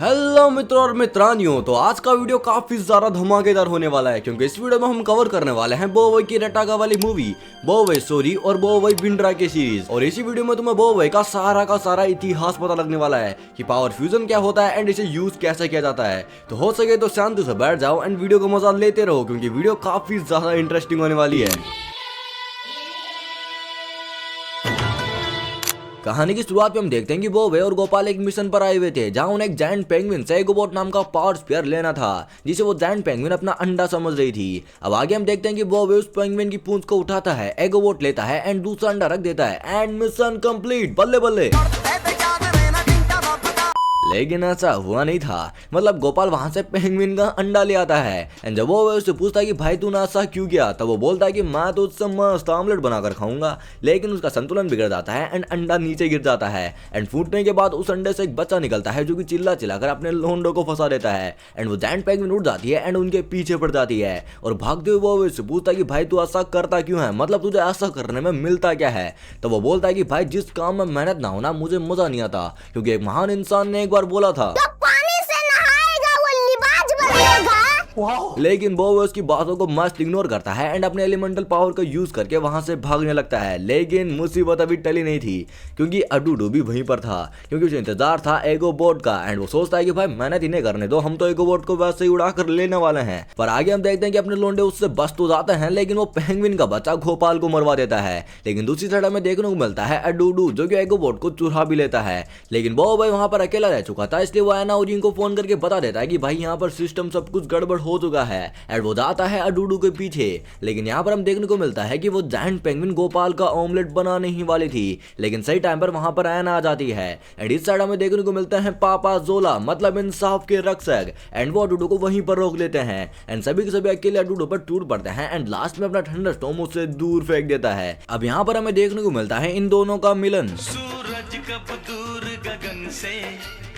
Hello मित्रों और मित्रानियों, तो आज का वीडियो काफी ज्यादा धमाकेदार होने वाला है क्योंकि इस वीडियो में हम कवर करने वाले हैं बोवई की रटागा वाली मूवी बोवई स्टोरी और बोवई बिंड्रा की सीरीज। और इसी वीडियो में तुम्हें बोवई का सारा इतिहास पता लगने वाला है कि पावर फ्यूजन क्या होता है एंड इसे यूज कैसे किया जाता है। तो हो सके तो शांति से बैठ जाओ एंड वीडियो का मजा लेते रहो क्योंकि वीडियो काफी ज्यादा इंटरेस्टिंग होने वाली है। कहानी की शुरुआत में हम देखते हैं कि बोवे और गोपाल एक मिशन पर आए हुए थे जहां उन्हें एक जायंट पेंगुइन से एगोबॉट नाम का पावर स्फीयर लेना था जिसे वो जायंट पेंगुइन अपना अंडा समझ रही थी। अब आगे हम देखते हैं कि बोवे उस पेंगुइन की पूंछ को उठाता है, एगोबॉट लेता है एंड दूसरा अंडा रख देता है एंड मिशन कंप्लीट। बल्ले बल्ले। लेकिन ऐसा हुआ नहीं था। मतलब गोपाल वहां से पेंगुइन का अंडा ले आता है एंड जब वो उससे पूछता है कि भाई तू ना ऐसा क्यों किया, तब वो बोलता है कि मैं तो उससे मस्त ऑमलेट बनाकर खाऊंगा। लेकिन उसका संतुलन बिगड़ जाता है एंड अंडा नीचे गिर जाता है एंड फूटने के बाद उस अंडे से एक बच्चा निकलता है जो कि चिल्ला चिल्लाकर अपने लोंडो को फंसा देता है एंड वो जायंट पेंगुइन उड़ जाती है एंड उनके पीछे पड़ जाती है और भागते हुए वो उससे पूछता है कि भाई तू ऐसा करता क्यों है, मतलब तुझे ऐसा करने में मिलता क्या है। तो वो बोलता है कि भाई जिस काम में मेहनत ना होना मुझे मजा नहीं आता, क्योंकि एक महान इंसान ने एक बार बोला था लेकिन वो उसकी बातों को मस्त इग्नोर करता है एंड अपने एलिमेंटल पावर का यूज करके वहां से भागने लगता है। लेकिन मुसीबत अभी टली नहीं थी क्योंकि अडूडू भी वहीं पर था, क्योंकि उसे इंतजार था एगोबॉट का एंड वो सोचता है कि भाई मेहनत इन्हें करने दो, हम तो एगोबॉट को वैसे ही उड़ा कर लेने वाले हैं। पर आगे हम देखते हैं कि अपने लोंडे उससे बच तो जाते हैं लेकिन वो पेंगुइन का बच्चा गोपाल को मरवा देता है। लेकिन दूसरी साइड में देखने को मिलता है अडूडू जो कि एगोबॉट को चुरा भी लेता है। लेकिन वो भाई वहां पर अकेला रह चुका था, इसलिए वो एना ओरिन को फोन करके बता देता है कि भाई यहाँ पर सिस्टम सब कुछ गड़बड़ हो चुका है एंड वो जाता है अडूडू के पीछे। लेकिन यहाँ पर हम देखने को मिलता है कि वो जायंट पेंगुइन गोपाल का ऑमलेट बनाने ही वाली थी, लेकिन सही टाइम पर वहां पर एना आ जाती है एंड इस साइड हमें देखने को मिलता है पापा जोला मतलब इंसाफ के रक्षक एंड वो अडूडू को वहीं पर रोक लेते हैं एंड सभी के सभी अकेले अडूडू पर टूट पड़ते हैं एंड लास्ट में अपना थंडरस्टॉर्म उससे दूर फेंक देता है। अब यहाँ पर हमें देखने को मिलता है इन दोनों का मिलन। सूरज कब दूर गगन से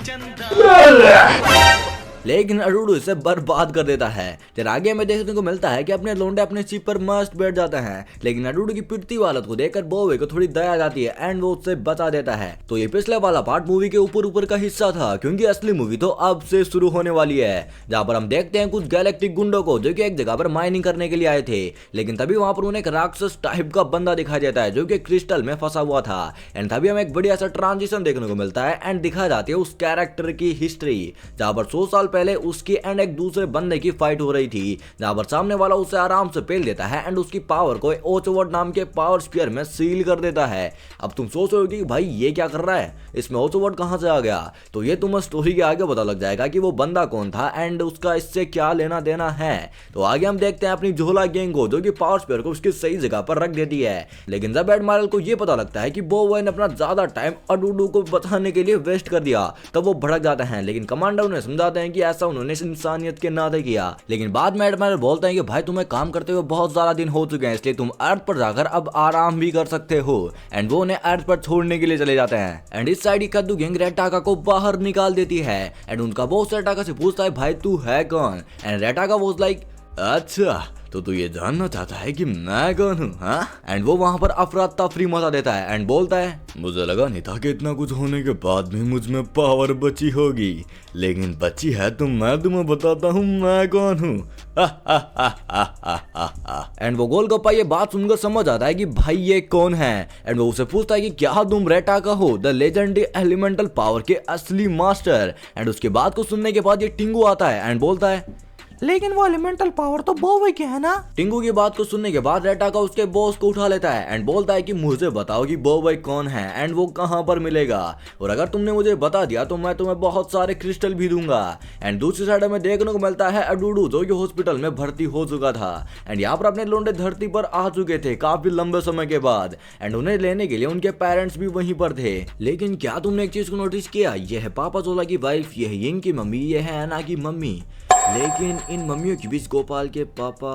चंदा लेकिन अडूडू इसे बर्बाद कर देता है। फिर आगे हमें देखने को मिलता है कि अपने लोंडे अपने शिप पर मस्त बैठ जाते हैं, लेकिन अडूडू की पिटती हालत को देखकर बोवे को थोड़ी दया आ जाती है एंड वो उससे बचा देता है। तो ये पिछले वाला पार्ट मूवी के ऊपर का हिस्सा था क्योंकि असली मूवी तो अब से शुरू होने वाली है, जहाँ पर हम देखते हैं कुछ गैलेक्टिक गुंडों को जो कि एक जगह पर माइनिंग करने के लिए आए थे। लेकिन तभी वहां पर उन्हें एक राक्षस टाइप का बंदा दिखाई देता है जो कि क्रिस्टल में फंसा हुआ था एंड तभी हमें एक बढ़िया सा ट्रांजिशन देखने को मिलता है एंड दिखा जाती है उस कैरेक्टर की हिस्ट्री, जहाँ पर 100 साल पहले उसकी एंड एक दूसरे बंदे की फाइट हो रही थी, जहां पर सामने वाला उसे आराम से पेल देता है एंड उसकी पावर को ओचोवर्ड नाम के पावर स्फीयर में सील कर देता है। अब तुम सोच रहे हो कि भाई ये क्या कर रहा है, इसमें ओचोवर्ड कहां से आ गया, तो ये तुम्हें स्टोरी के आगे पता लग जाएगा कि वो बंदा कौन था एंड उसका इससे क्या लेना देना है। तो आगे हम देखते हैं अपनी झोला गैंग को जो कि पावर स्फीयर को उसकी सही जगह पर रख देती है। लेकिन जब एडमायरल को यह पता लगता है कि बोवे ने अपना ज्यादा टाइम अडूडू को बचाने के लिए वेस्ट कर दिया, तब वो भड़क जाते हैं। लेकिन कमांडर उन्हें समझाते हैं कि ऐसा उन्होंने इंसानियत के नाते किया। लेकिन बाद में एडमायरल बोलते हैं कि भाई तुम्हें काम करते हुए बहुत ज्यादा दिन हो चुके हैं, इसलिए तुम अर्थ पर जाकर अब आराम भी कर सकते हो एंड वो उन्हें अर्थ पर छोड़ने के लिए चले जाते हैं। एंड इस साइड कद्दू गैंग रेटाका को बाहर निकाल देती है एंड उनका बॉस रेटाका से पूछता है भाई तू है कौन एंड रेटाका वाज लाइक अच्छा तो तू ये जानना चाहता है कि मैं कौन हूँ, हाँ? एंड वो वहां पर अफरा तफरी मचा देता है एंड बोलता है मुझे लगा नहीं था कि इतना कुछ होने के बाद भी मुझ में पावर बची होगी, लेकिन बची है तो मैं तुम्हें बताता हूँ मैं कौन हूँ। एंड वो गोलगप्पा ये बात सुनकर समझ आता है कि भाई ये कौन है एंड वो उसे पूछता है कि क्या तुम रेटाका हो, द लेजेंडरी एलिमेंटल पावर के असली मास्टर। एंड उसके बात को सुनने के बाद ये टिंगू आता है एंड बोलता है लेकिन वो एलिमेंटल पावर तो बोवे की है ना। टिंगू की बात को सुनने के बाद रेटाका उसके बॉस को उठा लेता है एंड बोलता है कि मुझे बताओ कि बोवे कौन है एंड वो कहां पर मिलेगा, और अगर तुमने मुझे बता दिया तो मैं तुम्हें बहुत सारे क्रिस्टल भी दूंगा। एंड दूसरी साइड में देखने को मिलता है अडूडू जो कि हॉस्पिटल में भर्ती हो चुका था एंड यहाँ पर अपने लोंडे धरती पर आ चुके थे काफी लंबे समय के बाद एंड उन्हें लेने के लिए उनके पेरेंट्स भी वहीं पर थे। लेकिन क्या तुमने एक चीज को नोटिस किया, ये है पापा जोला की वाइफ, ये है यिंग की मम्मी, ये है एना की मम्मी, लेकिन इन मम्मियों के बीच गोपाल के पापा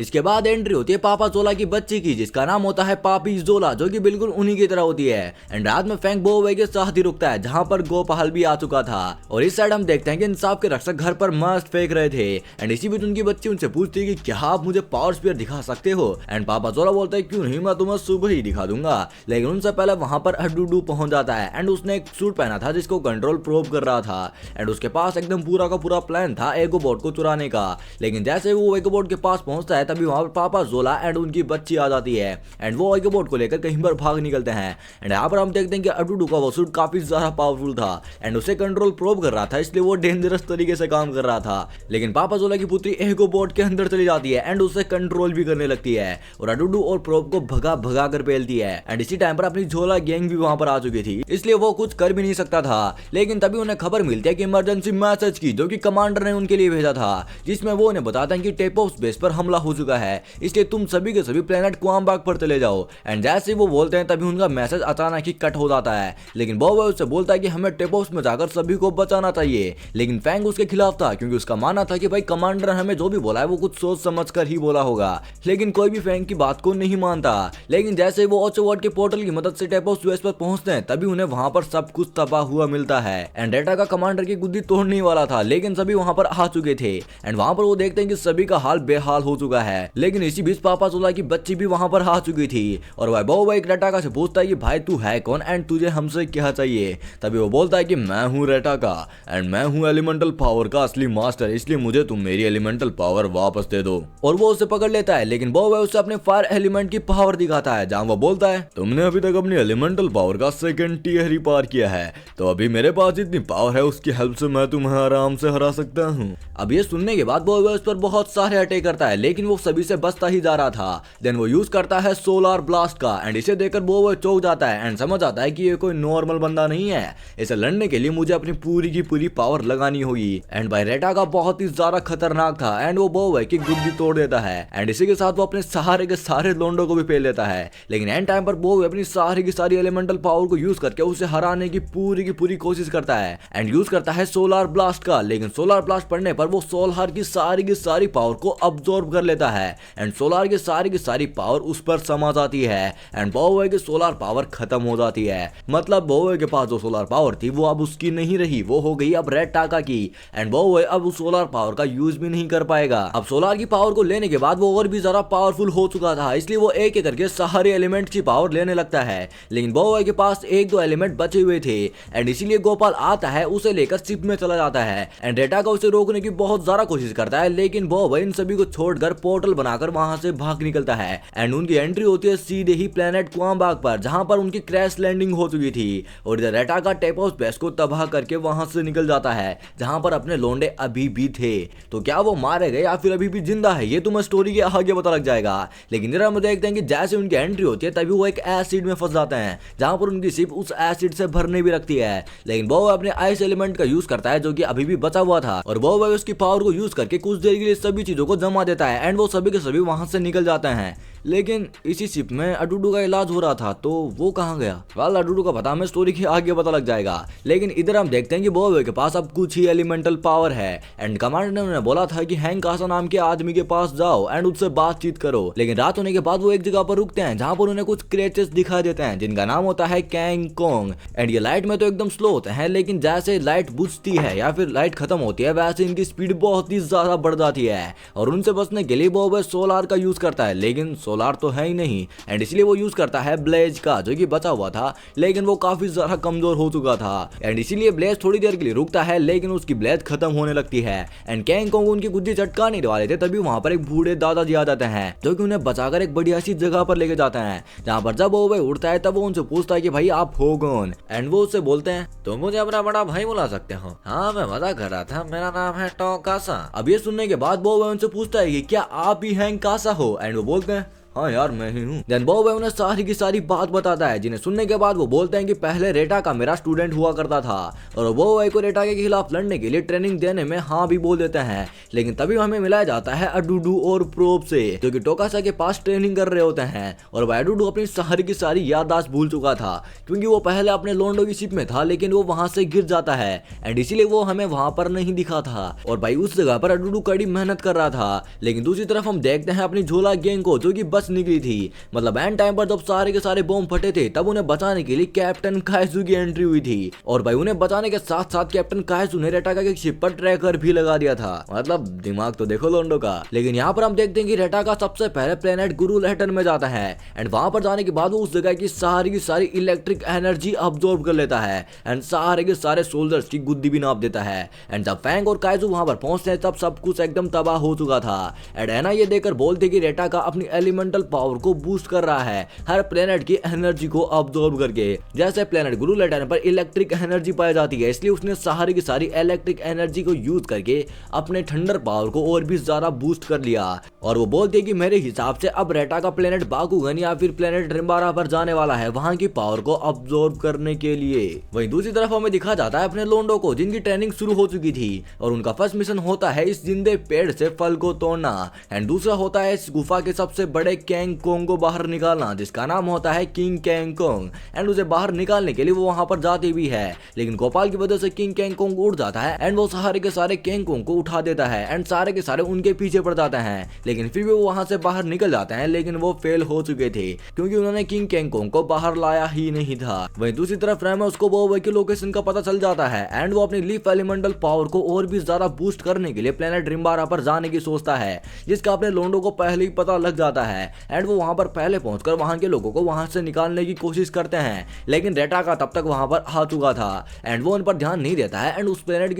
इसके बाद एंट्री होती है पापा जोला की बच्ची की, जिसका नाम होता है पापी जोला, जो कि बिल्कुल उन्हीं की तरह होती है। एंड रात में फैंक बोवे के साथ ही रुकता है, जहाँ पर गोपाल भी आ चुका था। और इस साइड हम देखते हैं कि इंसाफ के रक्षक घर पर मस्त फेंक रहे थे। एंड इसी बीच उनकी बच्ची उनसे पूछती है कि क्या आप मुझे पावर स्पीयर दिखा सकते हो। एंड पापा जोला बोलता है क्यों नहीं, मैं तुम्हें सुबह ही दिखा दूंगा। लेकिन उनसे पहले वहां पर अडूडू पहुंच जाता है। एंड उसने एक सूट पहना था जिसको कंट्रोल प्रोब कर रहा था। एंड उसके पास एकदम पूरा का पूरा प्लान था एगोबॉट को चुराने का। लेकिन जैसे वो एगोबॉट के पास पहुंचता है तभी वहां पर पापा जोला एंड उनकी बच्ची आ जाती है। एंड वो एगोबॉट को लेकर कहीं पर भाग निकलते हैं। एंड यहाँ पर हम देखते हैं कि अडूडू का वो सूट काफी ज्यादा पावरफुल था एंड उसे कंट्रोल प्रोब कर रहा था, इसलिए वो डेंजरस तरीके से काम कर रहा था। लेकिन पापा जोला की पुत्री एगोबॉट के अंदर चली जाती है एंड उसे कंट्रोल भी करने लगती है और अडूडू और प्रोब को भगा भगा कर पेलती है। एंड इसी टाइम पर अपनी झोला गैंग भी वहां पर आ चुकी थी, इसलिए वो कुछ कर भी नहीं सकता था। लेकिन तभी उन्हें खबर मिलती है कि इमरजेंसी मैसेज की, जो कि कमांडर ने उनके लिए भेजा था, जिसमें वो उन्हें बताता है कि टेपोस बेस पर हमला हो चुका है, इसलिए तुम सभी के सभी प्लेनेट क्वामबाग पर चले जाओ। एंड जैसे वो बोलते हैं तभी उनका मैसेज अचानक ही कट हो जाता है। लेकिन बोवे उससे बोलता है कि हमें टेपोस में जाकर सभी को बचाना चाहिए। लेकिन फैंग उसके खिलाफ था, क्योंकि उसका मानना था कि भाई कमांडर हमें जो भी बोला है वो कुछ सोच समझ कर ही बोला होगा। लेकिन कोई भी फैंग की बात को नहीं मानता। लेकिन जैसे वो ओचोवर्ड के पोर्टल की मदद से टेपोस बेस पर पहुंचते हैं तभी उन्हें वहां पर सब कुछ तबाह हुआ मिलता है। एंड डेटा का कमांडर की गुद्दी तोड़ने वाला था, लेकिन सभी वहां पर आ चुके थे। एंड वहां पर वो देखते हैं कि सभी का हाल बेहाल हो चुका है। लेकिन इसी बीच पापा जोला की बच्ची भी वहां पर आ चुकी थी और वह बोवे रेटाका से पूछता है कि भाई तू है कौन एंड तुझे हमसे क्या चाहिए। तभी वो बोलता है कि मैं हूँ रेटाका एंड मैं हूँ एलिमेंटल पावर का असली मास्टर, इसलिए मुझे तुम मेरी एलिमेंटल पावर वापस दे दो। और वो उसे पकड़ लेता है। लेकिन बोवे उसे अपने फायर एलिमेंट की पावर दिखाता है, जहाँ वो बोलता है तुमने अभी तक अपनी एलिमेंटल पावर का सेकंड टियर ही पार किया है, तो अभी मेरे पास जितनी पावर है उसकी हेल्प से मैं तुम्हें आराम से हरा सकता हूँ। अब ये सुनने के बाद बोवे उस पर बहुत सारे अटैक करता है, लेकिन वो सभी से बचता ही जा रहा था। देन वो यूज करता है सोलार ब्लास्ट का एंड इसे देखकर बोवे चौंक जाता है एंड समझ आता है कि ये कोई नॉर्मल बंदा नहीं है, इसे लड़ने के लिए मुझे अपनी पूरी की पूरी पावर लगानी होगी। एंड भाई रेटाका बहुत ही ज्यादा खतरनाक था एंड वो बोवे की गुद्दी तोड़ देता है एंड इसी के साथ वो अपने सहारे के सारे लोंडो को भी फेल देता है। लेकिन एंड टाइम पर बोवे अपनी सारी की सारी एलिमेंटल पावर को यूज करके उसे हराने की पूरी कोशिश करता है एंड यूज करता है सोलार ब्लास्ट का। लेकिन सोलार ब्लास्ट पड़ने पर वो सोलार की सारी पावर को अब्सॉर्ब कर लेता है एंड सोलार की सारी पावर उस पर समा जाती है एंड बोवे की सोलार पावर खत्म हो जाती है। मतलब बोवे के पास जो सोलार पावर थी वो अब उसकी नहीं रही, वो हो गई अब रेटाका की। एंड बोवे अब उस सोलार पावर का यूज भी नहीं कर पाएगा। अब सोलार की पावर को लेने के बाद वो और भी ज्यादा पावरफुल हो चुका था, इसलिए वो एक एक करके सारे एलिमेंट की पावर लेने लगता है। लेकिन बोवे के पास एक दो एलिमेंट बचे हुए थे एंड इसीलिए गोपाल आता है, उसे लेकर शिप में चला जाता है एंड रेटाका उसे रोकने की बहुत ज्यादा कोशिश करता है। लेकिन बोवे इन सभी को छोड़कर पोर्टल बनाकर वहां से भाग निकलता है एंड उनकी एंट्री होती है सीधे ही प्लेनेट क्वामबाग पर, जहां पर उनकी क्रैश लैंडिंग हो चुकी थी। और इधर रेटाका टेपोस बेस को तबाह करके वहां से निकल जाता है, जहां पर अपने लोंडे अभी भी थे। तो क्या वो मारे गए या फिर अभी भी जिंदा है, ये तुम्हें स्टोरी के आगे पता लग जाएगा। लेकिन इधर हम देखते हैं कि जैसे उनकी एंट्री होती है तभी वो एक एसिड में फंस जाते हैं, जहां पर उनकी शिप उस एसिड से भरने भी रखती है। लेकिन वो अपने आइस एलिमेंट का यूज करता है, जो कि अभी भी बचा हुआ था, और वो उसकी पावर को यूज करके कुछ देर के लिए सभी चीजों को जमा देता है एंड वो सभी के सभी वहां से निकल जाते हैं। लेकिन इसी शिप में अडूडू का इलाज हो रहा था, तो वो कहाँ गया? वेल अडूडू का पता हमें स्टोरी के आगे पता लग जाएगा। लेकिन इधर हम देखते हैं कि बोवे के पास अब कुछ ही एलिमेंटल पावर है एंड कमांडर ने उन्हें बोला था कि हैंक कासा नाम के आदमी के पास जाओ एंड उससे बातचीत करो। लेकिन रात होने के बाद वो एक जगह पर रुकते हैं, जहाँ पर उन्हें कुछ क्रिएचर्स दिखाई देते हैं, जिनका नाम होता है कैंग कोंग। एंड ये लाइट में तो एकदम स्लो होते हैं, लेकिन जैसे लाइट बुझती है या फिर लाइट खत्म होती है, वैसे इनकी स्पीड बहुत ही ज्यादा बढ़ जाती है। और उनसे बचने के लिए बोवे सोलार का यूज करता है, लेकिन सोलार तो है ही नहीं एंड इसलिए वो यूज करता है ब्लेज का, जो कि बचा हुआ था, लेकिन वो काफी ज्यादा कमजोर हो चुका था एंड इसीलिए ब्लेज थोड़ी देर के लिए रुकता है, लेकिन उसकी ब्लेज खत्म होने लगती है एंड कैंग कोंग उनकी गुद्दी चटकाने वाले थे। तभी वहां पर एक बूढ़े दादाजी आ जाते हैं, जो कि उन्हें बचाकर एक बढ़िया सी जगह पर लेके जाते हैं, जहां पर जब वो उड़ता है तब वो उनसे पूछता है कि भाई आप हो कौन? एंड वो उससे बोलते हैं तुम मुझे अपना बड़ा भाई बुला सकते हो। हाँ मैं मजाक कर रहा था, मेरा नाम है टोकासा। अब ये सुनने के बाद वो उनसे पूछता है कि क्या आप ही हैंक कासा हो? एंड वो बोलते हैं हाँ यार मैं ही हूँ। देन बॉब उन्हें सारी की सारी बात बताता है, जिन्हें सुनने के बाद वो बोलते हैं कि पहले रेटा का मेरा स्टूडेंट हुआ करता था, और बॉब को रेटा के खिलाफ लड़ने के लिए ट्रेनिंग देने में हाँ भी बोल देते हैं। लेकिन तभी हमें मिलाया जाता है अडूडू और प्रोब से, जो कि टोकासा के पास ट्रेनिंग कर रहे होते हैं। और अडूडू अपनी सारी की सारी याददाश्त भूल चुका था, क्योंकि वो पहले अपने लोंडो की शिप में था, लेकिन वो वहां से गिर जाता है एंड इसीलिए वो हमें वहां पर नहीं दिखा था। और भाई उस जगह पर अडूडू कड़ी मेहनत कर रहा था। लेकिन दूसरी तरफ हम देखते हैं अपनी झोला गैंग को, जो कि बच निकली थी। मतलब एंड टाइम पर जब सारे के सारे बॉम्ब फटे थे, तब उन्हें बचाने के लिए कैप्टन काइजू की एंट्री हुई थी। और भाई उन्हें बचाने के साथ साथ कैप्टन काइजू ने रेटाका के शिप पर ट्रैकर भी लगा दिया था। मतलब दिमाग तो देखो लोंडो का। लेकिन यहाँ पर हम देखते हैं कि रेटाका सबसे पहले प्लेनेट गुरु लैटन में जाता है एंड वहां पर जाने के बाद वो उस जगह की सारी इलेक्ट्रिक एनर्जी अब्सॉर्ब कर लेता है एंड सारे के सारे सोल्जर्स की गुद्दी भी नाप देता है। एंड जब फैंग और काइजू वहां पर पहुंचते हैं, तब सब कुछ एकदम तबाह हो चुका था। एंड एना ये देखकर बोलते कि रेटाका अपनी एलिमेंटल पावर को बूस्ट कर रहा है, हर प्लेनेट की एनर्जी को अब्सॉर्ब करके। जैसे प्लेनेट गुरु लैटन पर इलेक्ट्रिक एनर्जी पाई जाती है, इसलिए उसने सारी की सारी इलेक्ट्रिक एनर्जी को यूज करके अपने थंडर पावर को और भी ज्यादा बूस्ट कर लिया। और वो बोलते कि मेरे हिसाब से अब रेटाका प्लेनेट बाकुगन या फिर प्लेनेट रिम्बारा पर जाने वाला है, वहां की पावर को अब्सॉर्ब करने के लिए। वहीं दूसरी तरफ हमें दिखा जाता है अपने लोंडो को, जिनकी ट्रेनिंग शुरू हो चुकी थी, और उनका फर्स्ट मिशन होता है इस जिंदे पेड़ से फल को तोड़ना एंड दूसरा होता है इस गुफा के सबसे बड़े कैंग कोंग को बाहर निकालना, जिसका नाम होता है किंग कैंग कोंग। एंड उसे बाहर निकालने के लिए वो वहां पर जाती भी है, लेकिन गोपाल की वजह से किंग कैंग कोंग उड़ जाता है एंड वो सारे के सारे कैंग कोंग को उठा देता है एंड सारे के सारे उनके पीछे पड़ जाते हैं। लेकिन फिर भी वो वहां से बाहर निकल जाते हैं, लेकिन वो फेल हो चुके थे, क्योंकि उन्होंने किंग कैंग कोंग को बाहर लाया ही नहीं था। वहीं दूसरी तरफ रेमस को बॉब की लोकेशन का पता चल जाता है एंड वो अपनी लीफ एलिमेंटल पावर को और भी ज्यादा बूस्ट करने के लिए प्लेनेट रिम्बारा पर जाने की सोचता है, जिसका अपने लोंडो को पहले ही पता लग जाता है। एंड वो वहां पर पहले पहुंचकर वहां के लोगों को वहां से निकालने की कोशिश करते हैं, लेकिन रेटाका तब तक वहां पर आ चुका था एंड वो उन पर ध्यान नहीं देता है एंड उस प्लेनेट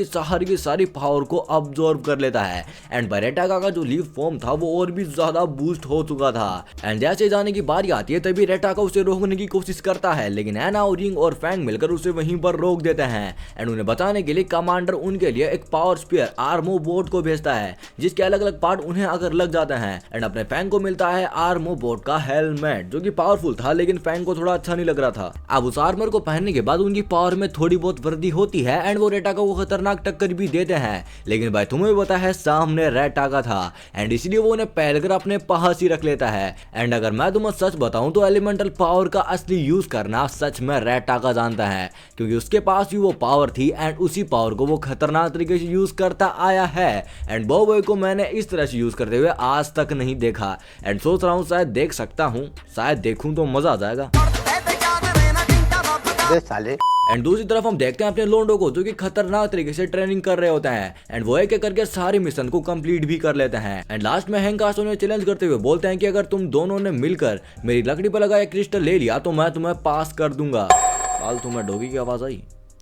की सारी पावर को अब्सॉर्ब कर लेता है। एंड रेटाका का जो लीफ फॉर्म था वो और भी ज्यादा बूस्ट हो चुका था। एंड जैसे जाने की बारी आती है, तभी रेटाका उसे रोकने की कोशिश करता है, लेकिन एना और रिंग और फैंग मिलकर उसे वहीं पर रोक देते हैं। एंड उन्हें बचाने के लिए कमांडर उनके लिए एक पावर स्पीयर आर्मो बोट को भेजता है, जिसके अलग अलग पार्ट उन्हें अगर लग जाते हैं। एंड अपने फैंग को मिलता है आर्मो बोट का हेलमेट, जो कि पावरफुल था, लेकिन फैंग को थोड़ा अच्छा नहीं लग रहा था। अब उस आर्मर को पहनने के बाद उनकी पावर में थोड़ी बहुत वृद्धि होती है एंड वो रेटाका को खतरनाक टक्कर भी देते हैं। लेकिन भाई तुम्हें भी पता है सामने रेटाका था एंड इसलिए वो उन्हें पहलकर अपने पास ही रख लेता है। एंड अगर मैं तुम्हें सच बताऊं तो एलिमेंटल पावर का असली यूज करना सच में रेटाका जानता है, क्योंकि उसके पास भी वो पावर थी एंड उसी पावर को वो खतरनाक तरीके से यूज करता आया है। एंड बॉब को मैंने इस तरह से यूज करते हुए आज तक नहीं देखा एंड सोच रहा हूँ शायद देख सकता हूँ, शायद देखूं तो मजा आ जाएगा। एंड दूसरी तरफ हम देखते हैं अपने लोंडो को, जो कि खतरनाक तरीके से ट्रेनिंग कर रहे होते हैं एंड वो एक एक करके सारी मिशन को कंप्लीट भी कर लेते हैं। एंड लास्ट में हैंग कासो ने चैलेंज करते हुए बोलते हैं कि अगर तुम दोनों ने मिलकर मेरी लकड़ी पर लगाया क्रिस्टल ले लिया तो मैं तुम्हें पास कर दूंगा। बाल तुम्हें डोगी की आवाज आई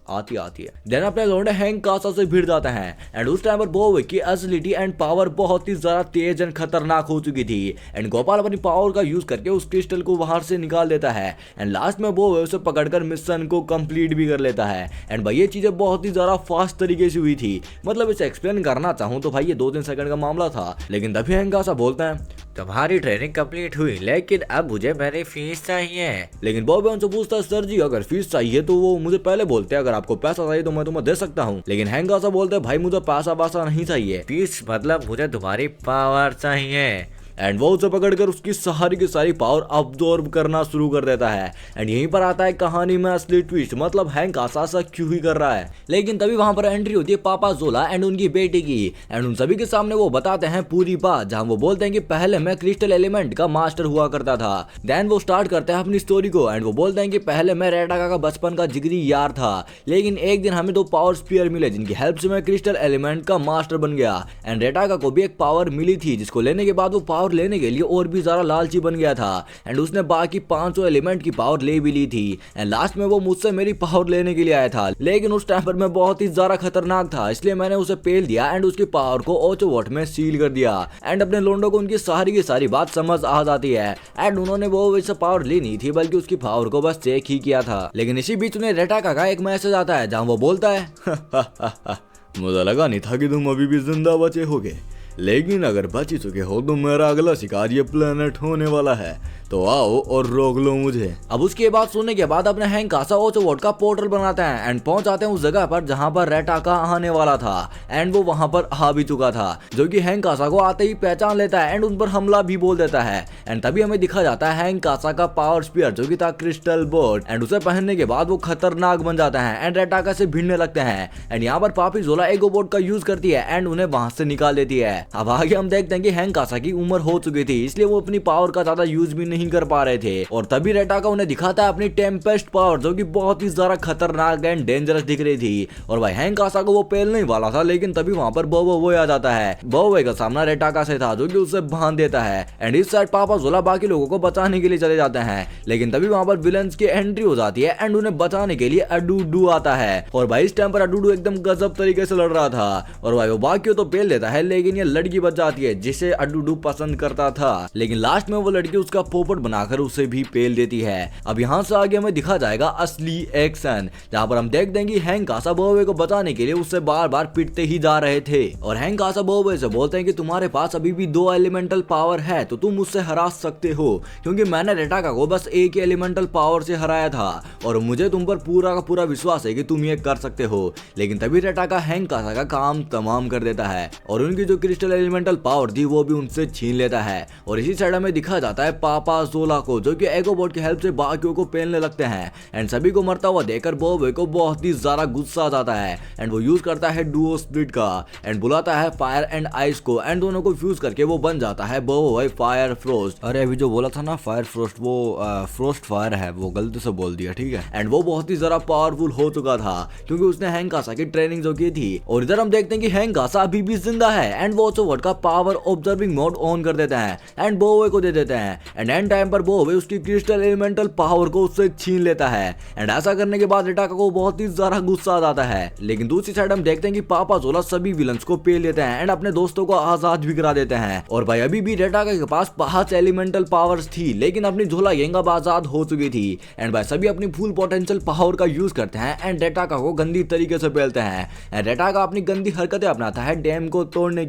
आती है। देन अपने लोंडे हैंग कासा से भिड़ जाते हैं एंड उस टाइम पर बॉब की एजिलिटी एंड पावर बहुत ही ज्यादा तेज एंड खतरनाक हो चुकी थी एंड गोपाल अपनी पावर का यूज करके उस क्रिस्टल को बाहर से निकाल देता है एंड लास्ट में बॉब उसे पकड़कर मिशन को कंप्लीट भी कर लेता है। एंड भाई ये चीजें बहुत ही ज्यादा फास्ट तरीके से हुई थी, मतलब इसे एक्सप्लेन करना चाहूँ तो भाई ये 2-3 सेकंड का मामला था। लेकिन तभी हैंग कासा बोलता है तुम्हारी ट्रेनिंग कंप्लीट हुई, लेकिन अब मुझे मेरी फीस चाहिए। लेकिन बॉब उनसे पूछता है सर जी अगर फीस चाहिए तो वो मुझे पहले बोलते हैं, अगर आपको पैसा चाहिए तो मैं तुम्हें दे सकता हूँ। लेकिन हैंग कासा बोलते हैं भाई मुझे पैसा नहीं चाहिए, फीस मतलब मुझे तुम्हारी पावर चाहिए। एंड वो उसे पकड़कर उसकी सारी की सारी पावर अब्सॉर्ब करना शुरू कर देता है। एंड यहीं पर आता है कहानी में असली ट्विस्ट, मतलब हैंक ऐसा क्यों ही कर रहा है। लेकिन तभी वहां पर एंट्री होती है पापा जोला एंड उनकी बेटी की एंड उन सभी के सामने वो बताते हैं पूरी बात, जहां वो बोलते हैं कि पहले मैं क्रिस्टल एलिमेंट का मास्टर हुआ करता था। देन वो स्टार्ट करते हैं अपनी स्टोरी को एंड वो बोलते हैं कि पहले मैं रेटाका का बचपन का जिगरी यार था, लेकिन एक दिन हमें 2 पावर स्पीयर मिले जिनकी हेल्प से मैं क्रिस्टल एलिमेंट का मास्टर बन गया। एंड रेटाका को भी एक पावर मिली थी जिसको लेने के बाद वो पावर लेने के लिए और भी ज्यादा लालची बन गया था एंड उसने बाकी 500 एलिमेंट की पावर ले भी ली थी। एंड लास्ट में वो मुझसे मेरी पावर लेने के लिए आया था, लेकिन उस टाइम पर मैं बहुत ही ज्यादा खतरनाक था, इसलिए मैंने उसे पेल दिया एंड उसकी पावर को ओचोवॉट में सील कर दिया। एंड अपने लोंडो को उनकी सारी की सारी बात समझ आ जाती है एंड उन्होंने वो वैसे पावर ली नहीं थी, बल्कि उसकी पावर को बस चेक ही किया था। लेकिन इसी बीच उन्हें रेटाका का एक मैसेज आता है जहां वो बोलता है मुझे लगा नहीं था कि तुम अभी भी जिंदा बचे होगे, लेकिन अगर बच ही चुके हो तो मेरा अगला शिकार ये प्लेनेट होने वाला है, तो आओ और रोक लो मुझे। अब उसके बाद सुनने के बाद अपने हैंक कासा ओचोवोट का पोर्टल बनाते हैं एंड पहुंच जाते हैं उस जगह पर जहां पर रेटाका आने वाला था एंड वो वहां पर आ भी चुका था, जो कि हैंक कासा को आते ही पहचान लेता है एंड उन पर हमला भी बोल देता है। एंड तभी हमें दिखा जाता है हैंक कासा का पावर स्पीयर, जो कि था क्रिस्टल बोर्ड, एंड उसे पहनने के बाद वो खतरनाक बन जाता है एंड रेटाका से भिड़ने लगते हैं। एंड यहाँ पर पापी जोला एगो बोर्ड का यूज करती है एंड उन्हें वहां से निकाल देती है। अब आगे हम देखते हैं कि हैंक कासा की उम्र हो चुकी थी, इसलिए वो अपनी पावर का ज्यादा यूज भी नहीं कर पा रहे थे। और तभी रेटाका उन्हें दिखाता है अपनी टेम्पेस्ट पावर, जो कि बहुत ही ज्यादा खतरनाक एंड डेंजरस दिख रही थी। और भाई हैंक कासा को वो पेलने ही वाला था, लेकिन तभी वहां पर बोबोवे आ जाता है। बोबोवे का सामना रेटाका से था, जो कि उसे बांध देता है। एंड इस साइड पापा जोला बाकी लोगों को बचाने के लिए चले जाते हैं, लेकिन तभी वहां पर विलन्स की एंट्री हो जाती है एंड उन्हें बचाने के लिए अडूडू आता है। और भाई इस टाइम पर अडूडू एकदम गजब तरीके से लड़ रहा था और भाई वो बाकी तो पेल देता है, लेकिन ये लड़की बच जाती है जिसे अडूडू पसंद करता था। लेकिन लास्ट में वो लड़की उसका पोपट बनाकर उसे भी पेल देती है। अब यहाँ से आगे हमें दिखा जाएगा असली एक्शन, जहाँ पर हम देख देंगे हैंक कासा बोबोवे को बचाने के लिए उससे बार बार पिटते ही जा रहे थे। और हैंक कासा बोबोवे से बोलते हैं कि तुम्हारे पास अभी भी 2 एलिमेंटल पावर है, तो तुम मुझसे हरा सकते हो, क्योंकि मैंने रेटाका को बस एक ही एलिमेंटल पावर से हराया था और मुझे तुम पर पूरा का पूरा विश्वास है कि तुम ये कर सकते हो। लेकिन तभी रेटाका हैंक कासा का काम तमाम कर देता है और उनकी जो क्रिस्टल एलिमेंटल पावर थी वो भी उनसे छीन लेता है। और इसी साइड में दिखा जाता है पापा जोला को, जो कि एगोबॉट की हेल्प से बाकियों को पेलने लगते हैं। एंड सभी को मरता हुआ देखकर बोबोवे को बहुत ही ज्यादा गुस्सा आ जाता है एंड वो यूज करता है डुओ स्प्लिट का एंड बुलाता है फायर एंड आइस को एंड दोनों को फ्यूज करके वो बन जाता है बोबोवे फायर फ्रोस्ट। अरे अभी जो बोला था ना फायर फ्रोस्ट, वो फ्रोस्ट फायर है, वो गलती से बोल दिया, ठीक है। एंड वो बहुत ही ज्यादा पावरफुल हो चुका था क्योंकि उसने हैंक कासा की ट्रेनिंग जो की थी। और इधर हम देखते हैं कि हैंक कासा अभी भी जिंदा है एंड वो ओचोवोट का पावर ऑब्जर्विंग मोड ऑन कर देता है एंड बोबोवे को दे देते हैं। एंड एंड टाइम पर बोबोवे उसकी क्रिस्टल एलिमेंटल पावर को उससे छीन लेता है एंड ऐसा करने के बाद रेटाका को बहुत ही ज्यादा गुस्सा आ जाता है। लेकिन दूसरी साइड हम देखते हैं कि पापा जोला सभी विलन्स को पेल लेते हैं एंड अपने दोस्तों को आजाद भी करा देते हैं। और भाई अभी भी रेटाका के पास 5 एलिमेंटल पावर्स थी, लेकिन अपनी झोला गैंग अब आजाद हो चुकी थी एंड भाई सभी अपनी फुल पोटेंशियल पावर का यूज करते हैं एंड रेटाका को गंदी तरीके से पेलते हैं। एंड रेटाका अपनी गंदी हरकतें अपनाता है डैम को तोड़ने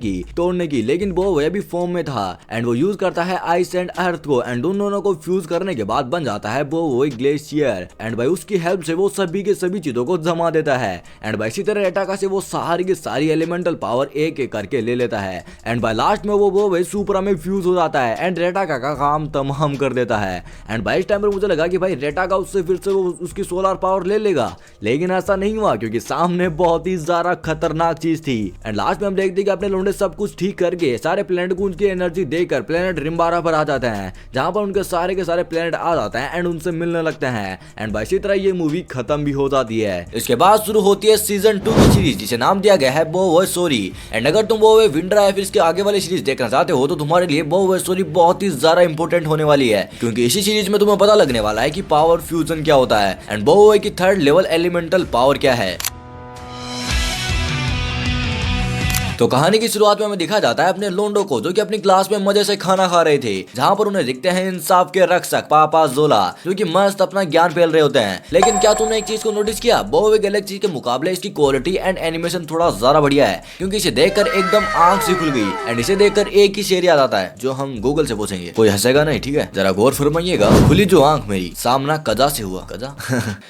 की, लेकिन वो भी फॉर्म में था एंड वो यूज करता है आइस एंड अर्थ को एंड उन दोनों को फ्यूज करने के बाद बन जाता है वो ग्लेशियर। एंड भाई उसकी हेल्प से वो सभी के सभी चीजों को जमा देता है एंड भाई इसी तरह रेटाका से वो सारी की सारी एलिमेंटल पावर एक एक करके ले लेता है। एंड भाई लास्ट में वो सुपरा में फ्यूज हो जाता है एंड रेटाका का काम तमाम कर देता है। एंड भाई इस टाइम पर मुझे लगा कि भाई रेटाका उससे फिर से वो उसकी सोलर पावर ले लेगा, लेकिन ऐसा नहीं हुआ क्योंकि सामने बहुत ही ज्यादा खतरनाक चीज थी। एंड लास्ट में हम देखते हैं कि अपने लोंडे सब कुछ ठीक करके सारे प्लेनेट को उनकी एनर्जी देकर प्लेनेट रिम्बारा पर आ जाते हैं, जहां पर उनके सारे के सारे प्लेनेट आ जाते हैं एंड उनसे मिलने लगते हैं। एंड भाई इसी तरह ये मूवी खत्म भी हो जाती है। इसके बाद शुरू होती है सीजन 2 की सीरीज, जिसे नाम दिया गया है बोबोवे स्टोरी। एंड अगर तुम बोबोवे विंटर या फिर इसके आगे वाली सीरीज देखना चाहते हो तो तुम्हारे लिए बोबोवे स्टोरी बहुत ही ज्यादा इंपॉर्टेंट होने वाली है, क्योंकि इसी सीरीज में तुम्हें पता लगने वाला है कि पावर फ्यूजन क्या होता है एंड बोबोवे की 3rd लेवल एलिमेंटल पावर क्या है। तो कहानी की शुरुआत में हमें दिखा जाता है अपने लोंडो को, जो कि अपनी क्लास में मजे से खाना खा रहे थे, जहां पर उन्हें दिखते हैं इंसाफ के रक्षक पापा जोला, जो कि मस्त अपना ज्ञान फैल रहे होते हैं। लेकिन क्या तुमने एक चीज को नोटिस किया, बोबोवे गैलेक्सी के मुकाबले इसकी क्वालिटी एंड एनिमेशन थोड़ा ज्यादा बढ़िया है, क्योंकि इसे देखकर एकदम आंख सी खुल गई एंड इसे देखकर एक ही शेर याद आता है जो हम गूगल से पूछेंगे, कोई हंसेगा नहीं, ठीक है, जरा गौर फरमाइएगा। खुली जो आंख मेरी, सामना कजा से हुआ कजा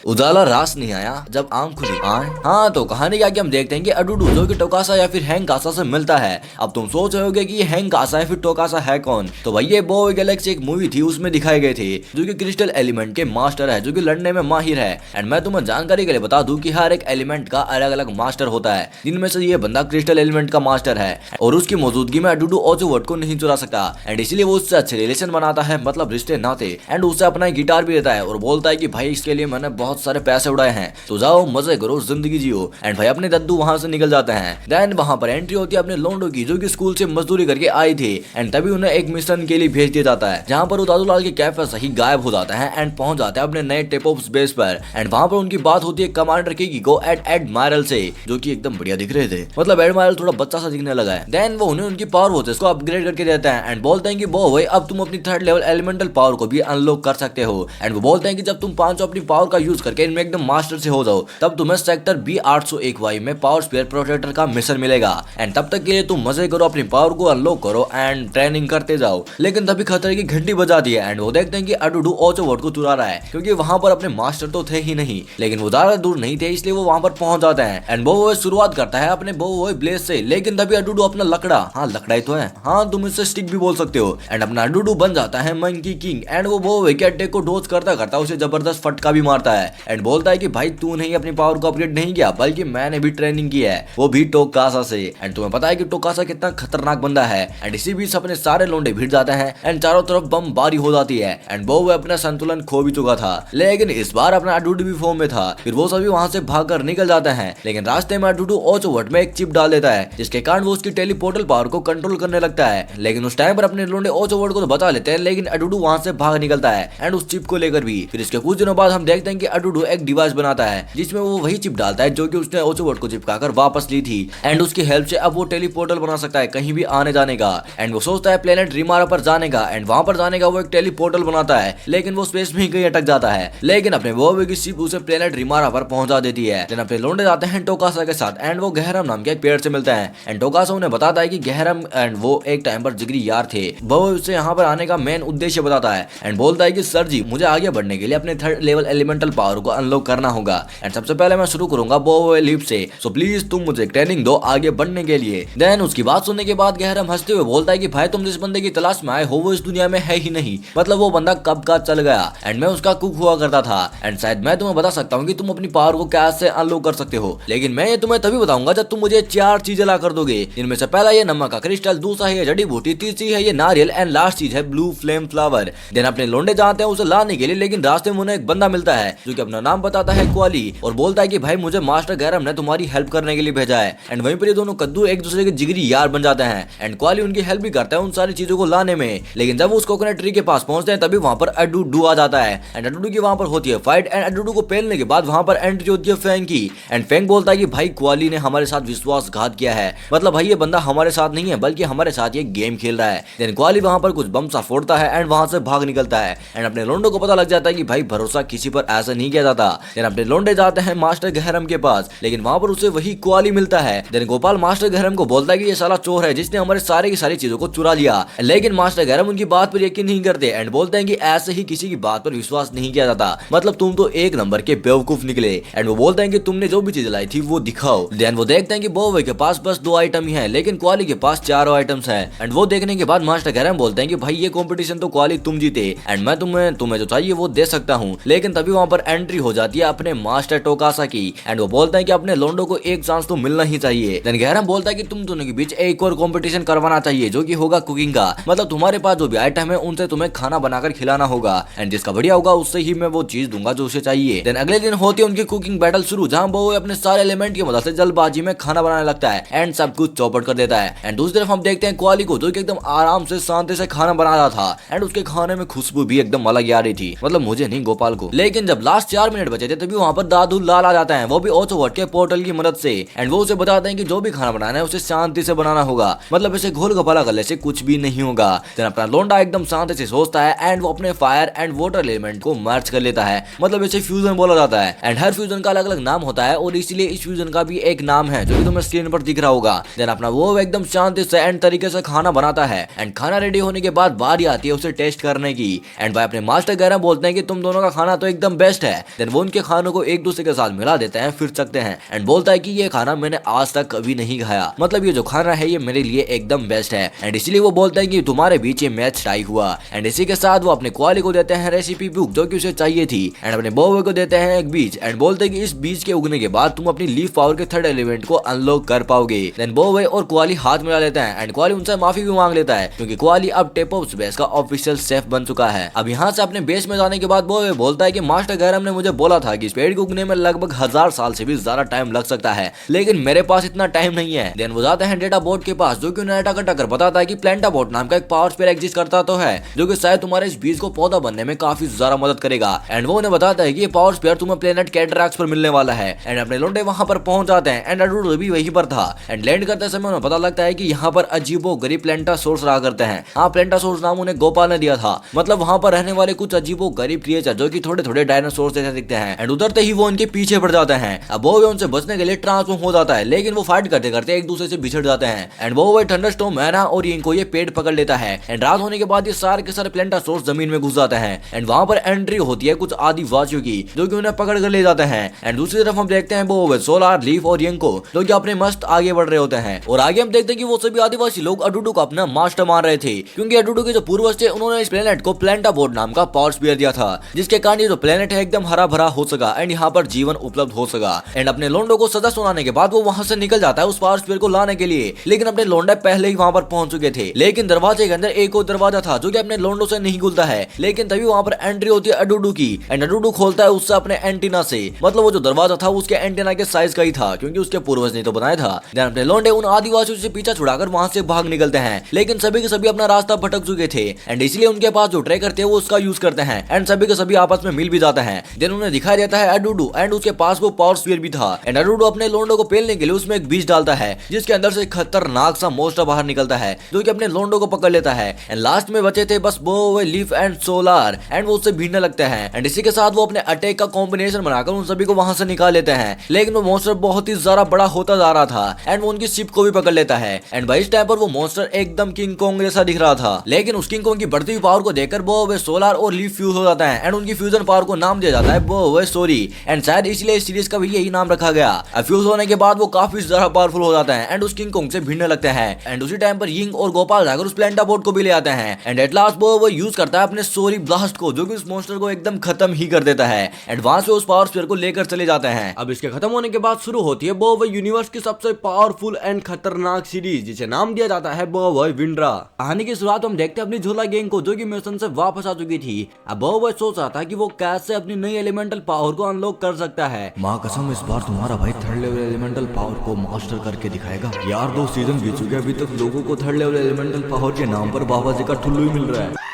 उजाला रास नहीं आया जब आंख खुली। हाँ, तो कहानी के आगे हम देखते हैं कि अडूडू, जो कि टोकासा या फिर हैंक कासा से मिलता है। अब तुम सोच रहे होगे कि ये हैंक कासा है फिर टोकासा है कौन, तो भाई ये बोबोवे गैलेक्सी एक मूवी थी, उसमें दिखाए गए थे, जो कि क्रिस्टल एलिमेंट के मास्टर है, जो कि लड़ने में माहिर है। एंड मैं तुम्हें जानकारी के लिए बता दूं कि हर एक एलिमेंट का अलग अलग मास्टर होता है, जिनमें से ये बंदा क्रिस्टल एलिमेंट का मास्टर है और उसकी मौजूदगी में अडूडू ओचोवोट को नहीं चुरा सकता एंड इसलिए वो उससे अच्छे रिलेशन बनाता है, मतलब रिश्ते नाते। एंड उससे अपना गिटार भी देता है और बोलता है कि भाई इसके लिए मैंने बहुत सारे पैसे उड़ाए हैं, तो जाओ मजे करो, जिंदगी जियो। एंड भाई अपने दद्दू वहां से निकल जाते हैं। देन वहां पर एंट्री होती है अपने लोंडो की, जो कि स्कूल से मजदूरी करके आई थी एंड तभी उन्हें एक मिशन के लिए भेज दिया जाता है, जहां पर वो दादूलाल के कैफे से ही गायब हो जाता है एंड पहुंच जाते हैं अपने नए टेपोप्स बेस पर। एंड वहां पर उनकी बात होती है कमांडर किकी को एडमायरल से, जो कि एकदम बढ़िया दिख रहे थे, मतलब एडमायरल थोड़ा बच्चा सा दिखने लगा है। देन वो उन्हें उनकी पावर वोचेस को अपग्रेड करके देते हैं एंड बोलते हैं कि बोबोवे अब तुम अपनी 3rd लेवल एलिमेंटल पावर को भी अनलॉक कर सकते हो। एंड वो बोलते हैं कि जब तुम 5 अपनी पावर का यूज करके इनमें एकदम मास्टर से हो जाओ, तब तुम्हें सेक्टर B801Y में पावर स्फीयर प्रोटेक्टर का मिशन मिलेगा एंड तब तक के लिए तुम मजे करो, अपनी पावर को अनलॉक करो एंड ट्रेनिंग करते जाओ। लेकिन तभी खतरे की घंटी बजाती है एंड वो देखते हैं कि अडुडू ओचोवर्ड को चुरा रहा है, क्योंकि वहां पर अपने मास्टर तो थे ही नहीं, लेकिन वो ज्यादा दूर नहीं थे, इसलिए वो वहां पर पहुंच जाते हैं। एंड वो शुरुआत करता है अपने वो ब्लेड से, लेकिन तभी अडुडू अपना लकड़ा, हाँ लकड़ा ही तो है, हाँ तुम इससे स्टिक भी बोल सकते हो, एंड अपना अडुडू बन जाता है मंकी किंग। एंड वो के अटैक को डोज करता करता उसे जबरदस्त फटका भी मारता है एंड बोलता है कि भाई तू नहीं अपनी पावर को अपग्रेड नहीं किया, बल्कि मैंने भी ट्रेनिंग की है, वो भी टोकासा से। एंड तुम्हें पता है कि टोकासा कितना खतरनाक बंदा है। एंड इसी बीच अपने सारे लोंडे भिड़ जाते हैं एंड चारों तरफ बमबारी हो जाती है एंड वो अपना संतुलन खो भी चुका था, लेकिन इस बार अपना अडुडू भी फॉर्म में था। फिर वो सभी वहां से भागकर निकल जाते हैं, लेकिन रास्ते में अडुडू ओचोवर्ड में एक चिप डाल देता है, जिसके कारण वो उसकी टेलीपोर्टल पावर को कंट्रोल करने लगता है। लेकिन उस टाइम पर अपने लोंडे ओचोवर्ड को तो बता लेते हैं, लेकिन अडुडू वहां से भाग निकलता है एंड उस चिप को लेकर भी। फिर इसके कुछ दिनों बाद हम देखते हैं कि अडुडू एक डिवाइस बनाता है, जिसमें वो वही चिप डालता है जो कि उसने ओचोवर्ड को चिपकाकर वापस ली थी, एंड उसकी हेल्प से अब वो टेलीपोर्टल बना सकता है कहीं भी आने जाने का। एंड वो सोचता है प्लेनेट रिमारा पर जाने का, एंड वहां पर जाने का वो एक टेलीपोर्टल बनाता है, लेकिन वो स्पेस में ही कहीं अटक जाता है। लेकिन अपने वो की शिप उसे प्लेनेट रिमारा पर पहुंचा देती है। लेकिन अपने लोंडे जाते हैं टोकासा के साथ एंड वो गहरम नाम के एक पेड़ से मिलते हैं एंड टोकासा उन्हें बताता है कि गहरम एंड वो एक टाइम पर जिगरी यार थे। वो उससे यहाँ पर आने का मेन उद्देश्य बताता है एंड बोलता है कि सर जी मुझे आगे बढ़ने के लिए अपने थर्ड लेवल एलिमेंटल पावर को अनलॉक करना होगा, एंड सबसे पहले मैं शुरू करूंगा वो लिप से, सो प्लीज तुम मुझे ट्रेनिंग दो आगे बढ़ने के लिए। देन उसकी बात सुनने के बाद गहरम हंसते हुए बोलता है कि भाई तुम जिस बंदे की तलाश में आए हो वो इस दुनिया में है ही नहीं, मतलब वो बंदा कब का चल गया एंड मैं उसका कुक हुआ करता था। एंड शायद मैं तुम्हें बता सकता हूँ कि तुम अपनी पावर को कैसे अनलॉक कर सकते हो, लेकिन मैं ये तुम्हें तभी बताऊंगा जब तुम मुझे 4 चीजें ला कर दोगे। इनमें से पहला ये नमक का क्रिस्टल, दूसरा है ये जड़ी बूटी, तीसरी है ये नारियल एंड लास्ट चीज है ब्लू फ्लेम फ्लावर। देन अपने लोंडे जाते हैं उसे लाने के लिए, लेकिन रास्ते में उन्हें एक बंदा मिलता है जो कि अपना नाम बताता है क्वाली, और बोलता है कि भाई मुझे मास्टर गैरम ने तुम्हारी हेल्प करने के लिए भेजा है। एंड वहीं पर ये दोनों कद्दू एक दूसरे के जिगरी यार बन जाते हैं एंड क्वाली उनकी हेल्प भी करता है उन सारी चीजों को लाने में। लेकिन जब उस कोकोनट ट्री के पास पहुंचते हैं तभी वहां पर अडुडू आ जाता है एंड अडुडू की वहां पर होती है फाइट एंड अडुडू को पेलने के बाद वहां पर एंट्री होती है फेंग की। एंड फेंग बोलता है कि भाई क्वाली ने हमारे साथ विश्वासघात किया है, मतलब भाई ये बंदा हमारे साथ नहीं है बल्कि हमारे साथ ये गेम खेल रहा है। देन क्वाली वहां पर कुछ बम सा फोड़ता है एंड वहां से भाग निकलता है एंड अपने लोंडो को पता लग जाता है कि भाई भरोसा किसी पर ऐसा नहीं किया जाता। देन अपने लोंडे जाते हैं मास्टर गहरम के पास, लेकिन वहां पर उसे वही क्वाली मिलता है। देन गोपाल मास्टर गहरम को बोलता है कि ये साला चोर है जिसने हमारे सारे की सारी चीजों को चुरा लिया, लेकिन मास्टर गहरम उनकी बात पर यकीन नहीं करते एंड बोलते हैं कि ऐसे ही किसी की बात पर विश्वास नहीं किया जाता, मतलब तुम तो एक नंबर के बेवकूफ निकले। एंड वो बोलते हैं कि तुमने जो भी चीज लाई थी वो दिखाओ। देन वो देखते हैं कि बोवे के पास बस 2 आइटम ही है, लेकिन क्वाली के पास 4 आइटम्स हैं। एंड वो देखने के बाद मास्टर गहरम बोलते हैं कि भाई ये कंपटीशन तो क्वाली तुम जीते एंड मैं तुम्हें जो चाहिए वो दे सकता हूँ। लेकिन तभी वहां पर एंट्री हो जाती है अपने मास्टर टोकासा की एंड वो बोलते हैं कि अपने लोंडो को एक चांस तो मिलना ही चाहिए। देन गहरम बोलता है कि तुम दोनों के बीच एक और कंपटीशन करवाना चाहिए जो कि होगा कुकिंग का, मतलब तुम्हारे पास जो भी आइटम है उनसे तुम्हें खाना बनाकर खिलाना होगा एंड जिसका बढ़िया होगा उससे ही मैं वो चीज दूंगा जो उसे चाहिए। देन अगले दिन होती है उनकी कुकिंग बैटल शुरू, जहां वो अपने सारे एलिमेंट की मदद से जल्दबाजी में खाना बनाने लगता है एंड सब कुछ चौपट कर देता है। एंड दूसरी तरफ हम देखते हैं क्वाली को जो कि एकदम आराम से शांति से खाना बना रहा था एंड उसके खाने में खुशबू भी एकदम अलग आ रही थी, मतलब मुझे नहीं गोपाल को। लेकिन जब लास्ट 4 मिनट बचे थे तभी वहां पर दादू लाल आ जाता है, वो भी ओचोवर्ड के पोर्टल की मदद से एंड वो उसे बताते हैं कि जो भी खाना बनाना है उसे शांति से बनाना होगा, मतलब इसे घोल घपाला करने से कुछ भी नहीं होगा। देन अपना लोंडा एकदम शांति से सोचता है एंड वो अपने फायर एंड वाटर एलिमेंट को मर्ज कर लेता है, मतलब इसे फ्यूजन बोला जाता है एंड हर फ्यूजन का अलग अलग नाम होता है और इसीलिए इस फ्यूजन का भी एक नाम है जो कि तुम्हें स्क्रीन पर दिख रहा होगा। देन अपना वो एकदम शांति से एंड तरीके से खाना बनाता है एंड खाना रेडी होने के बाद बारी आती है उसे टेस्ट करने की एंड भाई अपने मास्टर गहरा बोलते हैं कि तुम दोनों का खाना तो एकदम बेस्ट है। देन वो उनके खानों को एक दूसरे के साथ मिला देते हैं फिर सकते हैं एंड बोलता है कि ये खाना मैंने आज तक कभी नहीं खाया, मतलब ये जो खाना है ये मेरे लिए एकदम बेस्ट है एंड इसीलिए वो बोलते हैं कि तुम्हारे बीच ये मैच टाई हुआ। एंड इसी के साथ वो अपने क्वाली को देते हैं रेसिपी बुक जो कि उसे चाहिए थी एंड अपने बोवे को देते हैं एक बीज एंड बोलते हैं कि इस बीज के उगने के बाद तुम अपनी लीफ पावर के थर्ड एलिमेंट को अनलॉक कर पाओगे। देन बोवे और क्वाली हाथ मिला लेते हैं एंड क्वाली उनसे माफी भी मांग लेता है क्योंकि क्वाली अब टेपोप्स बेस का ऑफिशियल शेफ बन चुका है। अब यहाँ से अपने बेस में जाने के बाद बोवे बोलता है कि मास्टर गैरम ने मुझे बोला था कि इस पेड़ को उगने में लगभग 1000 साल से भी ज्यादा टाइम लग सकता है, लेकिन मेरे पास इतना टाइम नहीं है। देन वो जाते हैं डेटा बोर्ड के पास जो कि उन्हें टकर बताता है कि प्लेंटा बोर्ड नाम का एक पावर स्पेयर एग्जिस्ट करता तो है जो कि शायद तुम्हारे इस बीज को पौधा बनने में काफी ज्यादा मदद करेगा एंड वो उन्हें बताता है कि ये पावर स्पेयर तुम्हें प्लेनेट कैटरैक्स पर मिलने वाला है एंड अपने लोंडे वहां पर पहुंच जाते हैं एंड अडुडू भी वहीं पर था एंड लैंड करते समय उन्हें पता लगता है कि यहाँ पर अजीबो गरीब प्लेंटा सोर्स रहा करते हैं। हाँ, प्लेंटा सोर्स नाम उन्हें गोपाल ने दिया था, मतलब वहां पर रहने वाले कुछ अजीबो गरीब क्रिएचर जो कि थोड़े थोड़े डायनासोर जैसे दिखते हैं एंड उधरते ही वो उनके पीछे पड़ जाते हैं। अब वो उनसे बचने के लिए ट्रांसफॉर्म हो जाता है, लेकिन वो फाइट करते करते एक दूसरे से बिछड़ जाते हैं एंड वो थंडरस्टॉर्म एना और यिंग को ये पेड़ पकड़ लेता है एंड रात होने के बाद ये सारे के सारे प्लेंटासोर्स जमीन में घुस जाते हैं एंड वहां पर एंट्री होती है कुछ आदिवासियों की जो कि उन्हें पकड़ कर ले जाते हैं एंड दूसरी तरफ हम देखते हैं वो सोलार, लीफ और यंग को जो कि अपने मस्त आगे बढ़ रहे होते हैं और आगे हम देखते हैं कि वो सभी आदिवासी लोग अडुडू को अपना मास्टर मान रहे थे क्योंकि अडुडू के जो पूर्वज थे उन्होंने इस प्लेनेट को प्लेंटाबोर्ड नाम का पावर स्फीयर दिया था जिसके कारण ये जो प्लेनेट है एकदम हरा भरा हो सका एंड यहाँ पर जीवन उपलब्ध हो सका एंड अपने लोंडो को सजा सुनाने के बाद वो वहां से निकल जाता है उस पावर स्फीयर को लाने के लिए लेकिन अपने लोंडे पहले ही वहां पर पहुंच चुके थे लेकिन दरवाजे के अंदर एक और दरवाजा था जो कि अपने लोंडो से नहीं खुलता है लेकिन तभी वहां पर एंट्री होती है अडुडू की एंड अडुडू खोलता है उससे अपने एंटीना से मतलब वो जो दरवाजा था उसके एंटीना के साइज का ही था क्योंकि उसके पूर्वज ने तो बनाया था देन अपने लोंडे उन आदिवासियों से पीछा छुड़ाकर वहां से भाग निकलते हैं लेकिन सभी के सभी अपना रास्ता भटक चुके थे एंड इसलिए उनके पास जो ट्रैकर थे वो उसका यूज करते हैं एंड सभी के सभी आपस में मिल भी जाते हैं देन उन्हें दिखाई देता है अडुडू एंड उसके पास वो पावर स्फीयर भी था एंड अडुडू अपने लोंडो को पेलने के लिए उसमें एक बीज डालता है जिसके अंदर से खतरनाक सा मोस्टर बाहर निकलता है जो कि अपने लोंडो को पकड़ लेता है एंड लास्ट में बचे थे बस वो लीफ एंड सोलार एंड वो उससे भिड़ने लगते हैं एंड इसी के साथ वो अपने अटैक का कॉम्बिनेशन बनाकर उन सभी को वहां से निकाल लेते हैं लेकिन वो मॉन्स्टर बहुत ही ज्यादा बड़ा होता जा रहा था एंड वो उनकी शिप को भी पकड़ लेता है एंड भाई इस टाइम पर वो मॉन्स्टर एकदम किंग कॉन्ग जैसा दिख रहा था लेकिन उस किंग कॉन्ग की बढ़ती हुई पावर को देखकर वो सोलार और लीफ फ्यूज हो जाता है एंड उनकी फ्यूजन पावर को नाम दिया जाता है वो सोरी एंड शायद इसलिए इस सीरीज का भी यही नाम रखा गया फ्यूज होने के बाद वो काफी ज्यादा पावरफुल हो जाता है एंड उस किंग कॉन्ग से भिड़ने लगते हैं एंड उसी टाइम पर यिंग और गोपाल जाकर उस प्लेंटाबोर्ड को भी ले आते हैं एंड एट लास्ट वो यूज करता है अपने सोरी ब्लास्ट को जो कि उस मॉन्स्टर को एकदम खत्म ही कर देता है एंड वहां से उस पावर स्फीयर को लेकर चले जाते हैं। अब इसके खत्म होने के बाद शुरू होती है वो यूनिवर्स की सबसे पावरफुल एंड खतरनाक सीरीज जिसे नाम दिया जाता है वो विंड्रा। कहानी की शुरुआत हम देखते हैं अपनी झोला गैंग को जो कि मिशन से वापस आ चुकी थी। अब वो सोच रहा था कि वो कैसे अपनी नई एलिमेंटल पावर को अनलॉक कर सकता है। माँ कसम इस बार तुम्हारा भाई थर्ड लेवल एलिमेंटल पावर को मास्टर करके दिखाएगा। यार 2 सीजन बीत चुके अभी तक लोगों को थर्ड लेवल एलिमेंटल पावर के नाम पर बाबा जी का ठुल्लू ही मिल रहा है।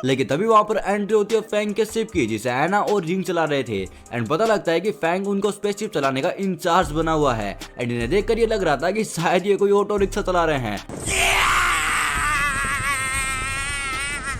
लेकिन तभी वहां पर एंट्री होती है फैंग के शिप की जिसे एना और जिंग चला रहे थे एंड पता लगता है कि फैंग उनको स्पेसशिप चलाने का इंचार्ज बना हुआ है एंड इन्हें देखकर ये लग रहा था कि शायद ये कोई ऑटो रिक्शा चला रहे हैं।